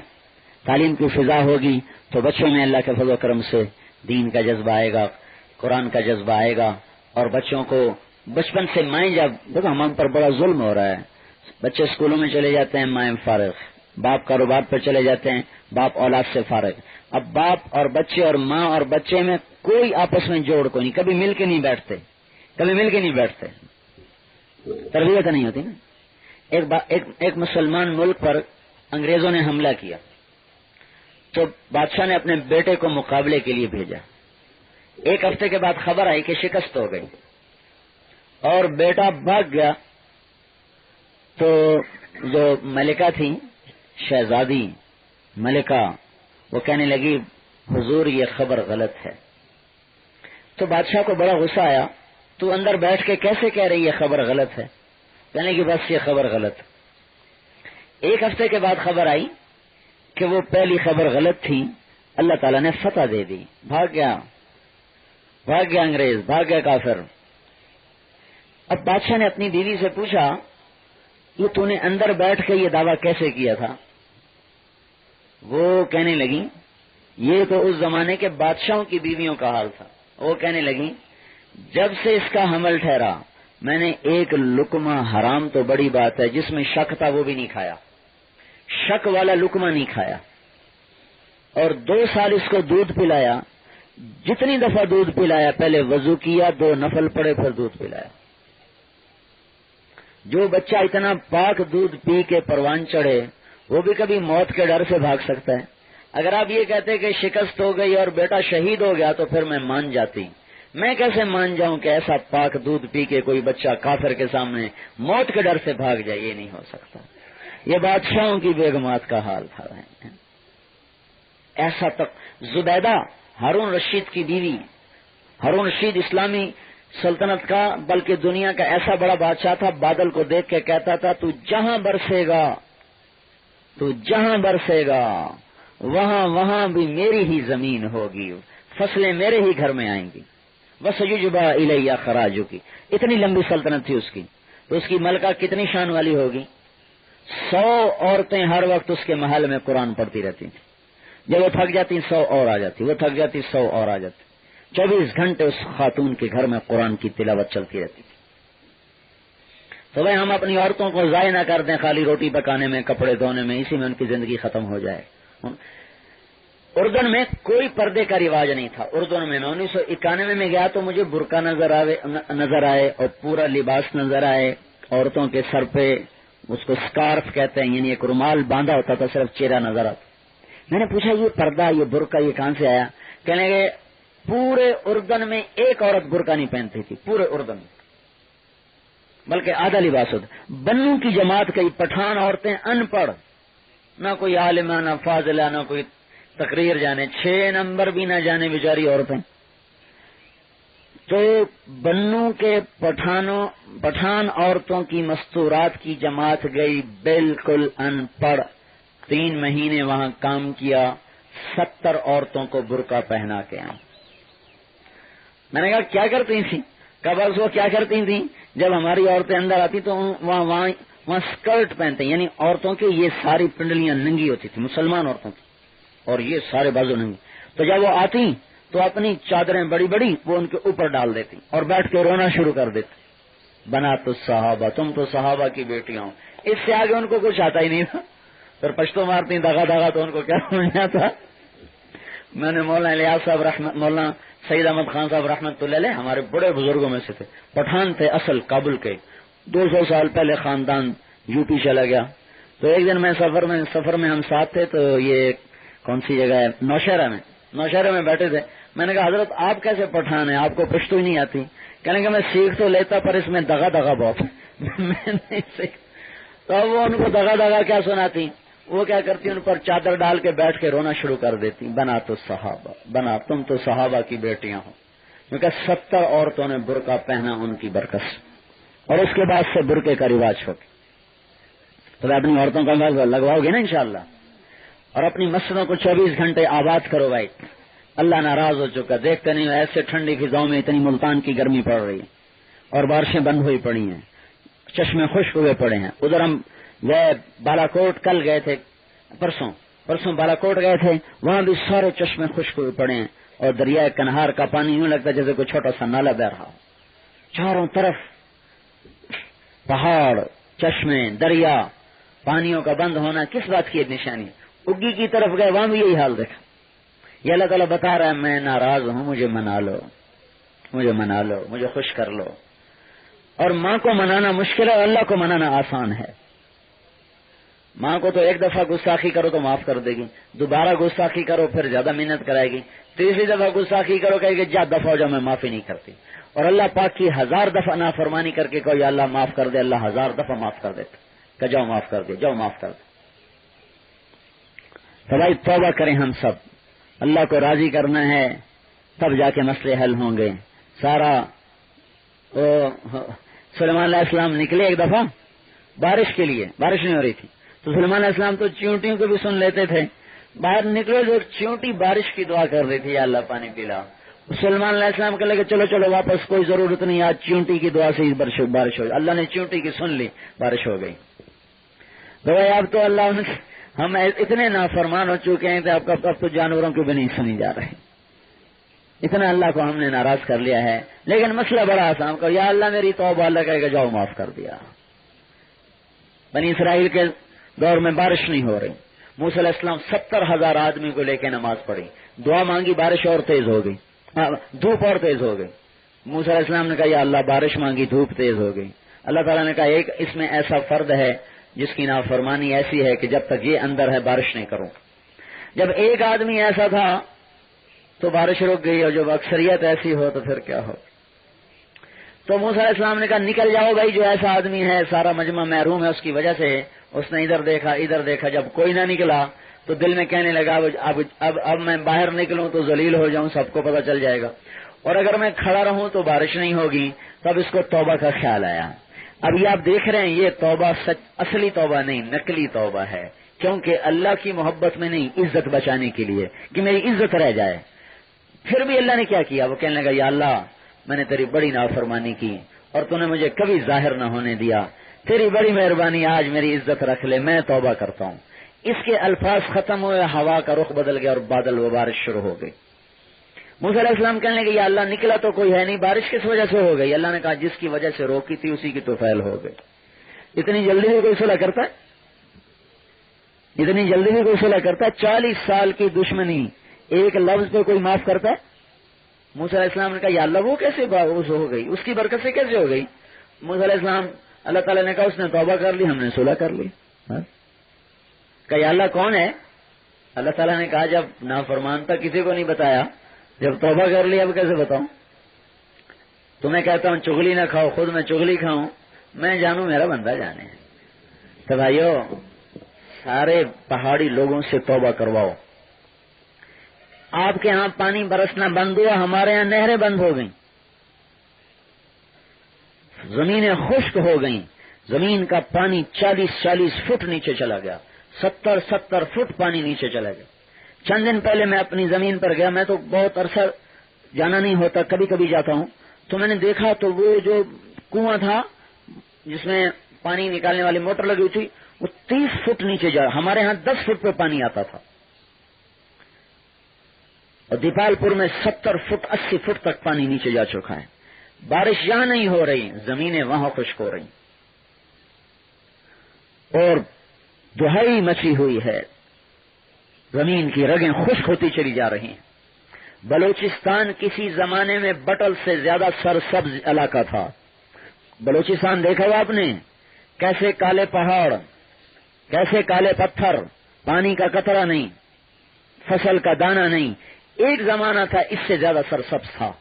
تعلیم کی فضا ہوگی تو بچوں میں اللہ کے فضل و کرم سے دین کا جذبہ آئے گا، قرآن کا جذبہ آئے گا. اور بچوں کو بچپن سے مائیں، جب دیکھو ہم پر بڑا ظلم ہو رہا ہے، بچے اسکولوں میں چلے جاتے ہیں، مائیں فارغ، باپ کاروبار پر چلے جاتے ہیں، باپ اولاد سے فارغ. اب باپ اور بچے اور ماں اور بچے میں کوئی آپس میں جوڑ کو نہیں، کبھی مل کے نہیں بیٹھتے، تربیت نہیں ہوتی نا. ایک مسلمان ملک پر انگریزوں نے حملہ کیا تو بادشاہ نے اپنے بیٹے کو مقابلے کے لیے بھیجا. 1 ہفتے کے بعد خبر آئی کہ شکست ہو گئی اور بیٹا بھاگ گیا. تو جو ملکہ تھی، شہزادی ملکہ، وہ کہنے لگی حضور یہ خبر غلط ہے. تو بادشاہ کو بڑا غصہ آیا، تو اندر بیٹھ کے کیسے کہہ رہی یہ خبر غلط ہے؟ کہنے لگی بس یہ خبر غلط. 1 ہفتے کے بعد خبر آئی کہ وہ پہلی خبر غلط تھی. اللہ تعالیٰ نے فتح دے دی، بھاگ گیا انگریز، بھاگ گیا کافر. اب بادشاہ نے اپنی بیوی سے پوچھا یہ تو نے اندر بیٹھ کے یہ دعویٰ کیسے کیا تھا؟ وہ کہنے لگی یہ تو اس زمانے کے بادشاہوں کی بیویوں کا حال تھا. وہ کہنے لگی جب سے اس کا حمل ٹھہرا میں نے ایک لقمہ، حرام تو بڑی بات ہے، جس میں شک تھا وہ بھی نہیں کھایا، شک والا لقمہ نہیں کھایا. اور 2 سال اس کو دودھ پلایا. جتنی دفعہ دودھ پلایا پہلے وضو کیا، 2 نفل پڑے، پھر دودھ پلایا. جو بچہ اتنا پاک دودھ پی کے پروان چڑھے وہ بھی کبھی موت کے ڈر سے بھاگ سکتا ہے. اگر آپ یہ کہتے کہ شکست ہو گئی اور بیٹا شہید ہو گیا تو پھر میں مان جاتی. میں کیسے مان جاؤں کہ ایسا پاک دودھ پی کے کوئی بچہ کافر کے سامنے موت کے ڈر سے بھاگ جائے؟ یہ نہیں ہو سکتا. یہ بادشاہوں کی بیگمات کا حال تھا. ایسا تک زبیدہ، ہارون رشید کی بیوی، ہارون رشید اسلامی سلطنت کا بلکہ دنیا کا ایسا بڑا بادشاہ تھا، بادل کو دیکھ کے کہتا تھا تو جہاں برسے گا وہاں بھی میری ہی زمین ہوگی، فصلیں میرے ہی گھر میں آئیں گی. وَسَيُجْبَى إِلَيَّ خَرَاجُكِ. اتنی لمبی سلطنت تھی اس کی. تو اس کی ملکہ کتنی شان والی ہوگی؟ 100 عورتیں ہر وقت اس کے محل میں قرآن پڑھتی رہتی تھیں. جب وہ تھک جاتی 100 اور آ جاتی، وہ تھک جاتی 100 اور آ جاتی. 24 گھنٹے اس خاتون کے گھر میں قرآن کی تلاوت چلتی رہتی تھی. تو بھائی ہم اپنی عورتوں کو ضائع نہ کر دیں خالی روٹی پکانے میں، کپڑے دھونے میں، اسی میں ان کی زندگی ختم ہو جائے. اردن میں کوئی پردے کا رواج نہیں تھا. اردن میں 1991 میں گیا تو مجھے برقع نظر آئے اور پورا لباس نظر آئے. عورتوں کے سر پہ اس کو سکارف کہتے ہیں، یعنی ایک رومال باندھا ہوتا تھا، صرف چہرہ نظر آتا. میں نے پوچھا یہ پردہ، یہ برقع یہ کہاں سے آیا؟ کہنے لگے پورے اردن میں ایک عورت برقع نہیں پہنتی تھی، پورے اردن میں، بلکہ آدھا لباس ہوتا. بنو کی جماعت کئی پٹھان عورتیں، ان پڑھ، نہ کوئی عالمہ نہ فاضلہ نہ کوئی تقریر جانے، 6 نمبر بھی نہ جانے بیچاری عورتیں. تو بنوں کے پٹھان عورتوں کی مستورات کی جماعت گئی، بالکل ان پڑھ. 3 مہینے وہاں کام کیا، 70 عورتوں کو برقع پہنا کے آئیں. میں نے کہا کیا کرتی تھیں؟ قبل وہ کیا کرتی تھیں؟ جب ہماری عورتیں اندر آتی تو وہاں سکرٹ پہنتے، یعنی عورتوں کی یہ ساری پنڈلیاں ننگی ہوتی تھی، مسلمان عورتوں کی، اور یہ سارے بازو ننگی. تو جب وہ آتی تو اپنی چادریں بڑی بڑی وہ ان کے اوپر ڈال دیتی اور بیٹھ کے رونا شروع کر دیتی. بنا تو صحابہ، تم تو صحابہ کی بیٹیاں ہو. اس سے آگے ان کو کچھ آتا ہی نہیں تھا. پھر پشتو مارتی داغا داغا تو ان کو کیا سمجھنا تھا. میں نے مولانا الیاس صاحب مولانا سید احمد خان صاحب رحمت اللہ علیہ ہمارے بڑے بزرگوں میں سے تھے، پٹھان تھے اصل کابل کے. 200 سال پہلے خاندان یو پی چلا گیا. تو ایک دن میں سفر میں ہم ساتھ تھے، تو یہ کون سی جگہ ہے، نوشہرہ میں بیٹھے تھے. میں نے کہا حضرت آپ کیسے پٹھان ہیں، آپ کو پشتو ہی نہیں آتی؟ کہنے کہ میں سیکھ تو لیتا پر اس میں دغا دغا بہت میں نہیں سیکھ. تو وہ ان کو دغا دغا کیا سناتی، وہ کیا کرتی ان پر چادر ڈال کے بیٹھ کے رونا شروع کر دیتی. بنا تو صحابہ، بنا تم تو صحابہ کی بیٹیاں ہو. کیونکہ 70 عورتوں نے برقع پہنا ان کی برکت سے، اور اس کے بعد سے برقعے کا رواج ہو گیا. تو اپنی عورتوں کا لگواؤ گے نا انشاءاللہ، اور اپنی مسجدوں کو 24 گھنٹے آباد کرو بھائی. اللہ ناراض ہو چکا، دیکھتے نہیں ایسے ٹھنڈی فضاؤں میں اتنی ملتان کی گرمی پڑ رہی ہے اور بارشیں بند ہوئی پڑی ہیں، چشمے خشک ہوئے پڑے ہیں. ادھر ہم گئے بالا کوٹ، کل گئے تھے، پرسوں بالا کوٹ گئے تھے، وہاں بھی سارے چشمے خشک ہوئے پڑے ہیں، اور دریائے کنہار کا پانی یوں لگتا ہے جیسے کوئی چھوٹا سا نالا بہ رہا. چاروں طرف پہاڑ، چشمے، دریا، پانیوں کا بند ہونا کس بات کی نشانی؟ اگی کی طرف گئے، وہاں بھی یہی حال دیکھا. یہ اللہ تعالیٰ بتا رہا ہے میں ناراض ہوں، مجھے منا لو، مجھے خوش کر لو. اور ماں کو منانا مشکل ہے، اللہ کو منانا آسان ہے. ماں کو تو ایک دفعہ گستاخی کرو تو معاف کر دے گی، دوبارہ گستاخی کرو پھر زیادہ محنت کرائے گی، تیسری دفعہ گستاخی کرو کہے گی جا دفعہ ہو جا، میں معافی نہیں کرتی. اور اللہ پاک کی 1000 دفعہ نافرمانی کر کے کوئی اللہ معاف کر دے، اللہ 1000 دفعہ معاف کر دیتا کہ جاؤ معاف کر دے، جاؤ معاف کر دے. تو بھائی توبہ کریں ہم سب، اللہ کو راضی کرنا ہے، تب جا کے مسئلے حل ہوں گے. سارا سلیمان علیہ السلام نکلے ایک دفعہ بارش کے لیے، بارش نہیں ہو رہی تھی، تو سلیمان علیہ السلام تو چیونٹیوں کو بھی سن لیتے تھے. باہر نکلے جو چیونٹی بارش کی دعا کر رہی تھی، یا اللہ پانی پلا. سلیمان علیہ السلام کہنے لگے چلو واپس، کوئی ضرورت نہیں، آج چیونٹی کی دعا سے ہی بارش ہو. اللہ نے چیونٹی کی سن لی، بارش ہو گئی. تو بھائی اب تو اللہ ہم اتنے نافرمان ہو چکے ہیں کہ اب تو جانوروں کی بھی نہیں سنی جا رہی، اتنا اللہ کو ہم نے ناراض کر لیا ہے. لیکن مسئلہ بڑا آسان کرو، یا اللہ میری توبہ، اللہ کہے گا جاؤ معاف کر دیا. بنی اسرائیل کے دور میں بارش نہیں ہو رہی، موسیٰ علیہ السلام 70,000 آدمی کو لے کے نماز پڑھی، دعا مانگی، بارش اور تیز ہو گئی، دھوپ اور تیز ہو گئی. موسیٰ علیہ السلام نے کہا یا اللہ بارش مانگی، دھوپ تیز ہو گئی. اللہ تعالیٰ نے کہا ایک اس میں ایسا فرد ہے جس کی نافرمانی ایسی ہے کہ جب تک یہ اندر ہے بارش نہیں کروں. جب ایک آدمی ایسا تھا تو بارش رک گئی، اور جب اکثریت ایسی ہو تو پھر کیا ہو. تو موسیٰ علیہ السلام نے کہا نکل جاؤ بھائی، جو ایسا آدمی ہے سارا مجمع محروم ہے اس کی وجہ سے. اس نے ادھر دیکھا، جب کوئی نہ نکلا تو دل میں کہنے لگا اب میں باہر نکلوں تو ذلیل ہو جاؤں، سب کو پتہ چل جائے گا، اور اگر میں کھڑا رہوں تو بارش نہیں ہوگی. تب اس کو توبہ کا خیال آیا. اب یہ آپ دیکھ رہے ہیں، یہ توبہ اصلی توبہ نہیں، نقلی توبہ ہے. کیونکہ اللہ کی محبت میں نہیں، عزت بچانے کے لیے کہ میری عزت رہ جائے. پھر بھی اللہ نے کیا کیا، وہ کہنے لگا یا اللہ میں نے تیری بڑی نافرمانی کی اور تو نے مجھے کبھی ظاہر نہ ہونے دیا، تیری بڑی مہربانی، آج میری عزت رکھ لے، میں توبہ کرتا ہوں. اس کے الفاظ ختم ہوئے، ہوا کا رخ بدل گیا اور بادل و بارش شروع ہو گئی. موسیٰ علیہ السلام کہنے لگے یا اللہ نکلا تو کوئی ہے نہیں، بارش کس وجہ سے ہو گئی؟ اللہ نے کہا جس کی وجہ سے روکی تھی اسی کی تو فعل ہو گئی. اتنی جلدی بھی کوئی صلح کرتا ہے؟ اتنی جلدی بھی کوئی صلح کرتا ہے؟ 40 سال کی دشمنی ایک لفظ پہ کوئی معاف کرتا ہے؟ موسیٰ علیہ السلام نے کہا یا اللہ وہ کیسے ہو گئی، اس کی برکت سے کیسے ہو گئی؟ موسیٰ علیہ السلام، اللہ تعالیٰ نے کہا اس نے توبہ کر لی، ہم نے صلح کر لی. کہ یا اللہ کون ہے؟ اللہ تعالیٰ نے کہا جب نافرمان تھا کسی کو نہیں بتایا، جب توبہ کر لی اب کیسے بتاؤں؟ تمہیں کہتا ہوں چغلی نہ کھاؤ، خود میں چغلی کھاؤں، میں جانوں میرا بندہ جانے. تو بھائیو سارے پہاڑی لوگوں سے توبہ کرواؤ، آپ کے ہاں پانی برسنا بند ہوا، ہمارے یہاں نہریں بند ہو گئیں، زمینیں خشک ہو گئیں، زمین کا پانی 40 فٹ نیچے چلا گیا، 70 فٹ پانی نیچے چلا گیا۔ چند دن پہلے میں اپنی زمین پر گیا، میں تو بہت عرصہ جانا نہیں ہوتا، کبھی کبھی جاتا ہوں، تو میں نے دیکھا تو وہ جو کنواں تھا جس میں پانی نکالنے والی موٹر لگی ہوئی تھی وہ 30 فٹ نیچے جا، ہمارے ہاں 10 فٹ پہ پانی آتا تھا، اور دیپال پور میں 70 فٹ 80 فٹ تک پانی نیچے جا چکا ہے۔ بارش یہاں نہیں ہو رہی، زمینیں وہاں خشک ہو رہی اور دہائی مچی ہوئی ہے، زمین کی رگیں خشک ہوتی چلی جا رہی ہیں۔ بلوچستان کسی زمانے میں بٹل سے زیادہ سرسبز علاقہ تھا۔ بلوچستان دیکھا ہوا آپ نے؟ کیسے کالے پہاڑ، کیسے کالے پتھر، پانی کا قطرہ نہیں، فصل کا دانہ نہیں۔ ایک زمانہ تھا اس سے زیادہ سرسبز تھا،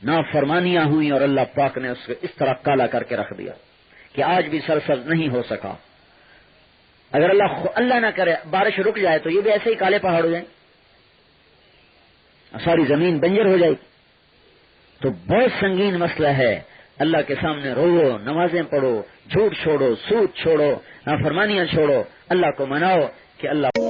نافرمانیاں ہوئی اور اللہ پاک نے اس کو اس طرح کالا کر کے رکھ دیا کہ آج بھی سرسبز نہیں ہو سکا۔ اگر اللہ نہ کرے بارش رک جائے تو یہ بھی ایسے ہی کالے پہاڑ ہو جائیں، ساری زمین بنجر ہو جائے۔ تو بہت سنگین مسئلہ ہے، اللہ کے سامنے رو، نمازیں پڑھو، جھوٹ چھوڑو، سود چھوڑو، نافرمانیاں چھوڑو، اللہ کو مناؤ کہ اللہ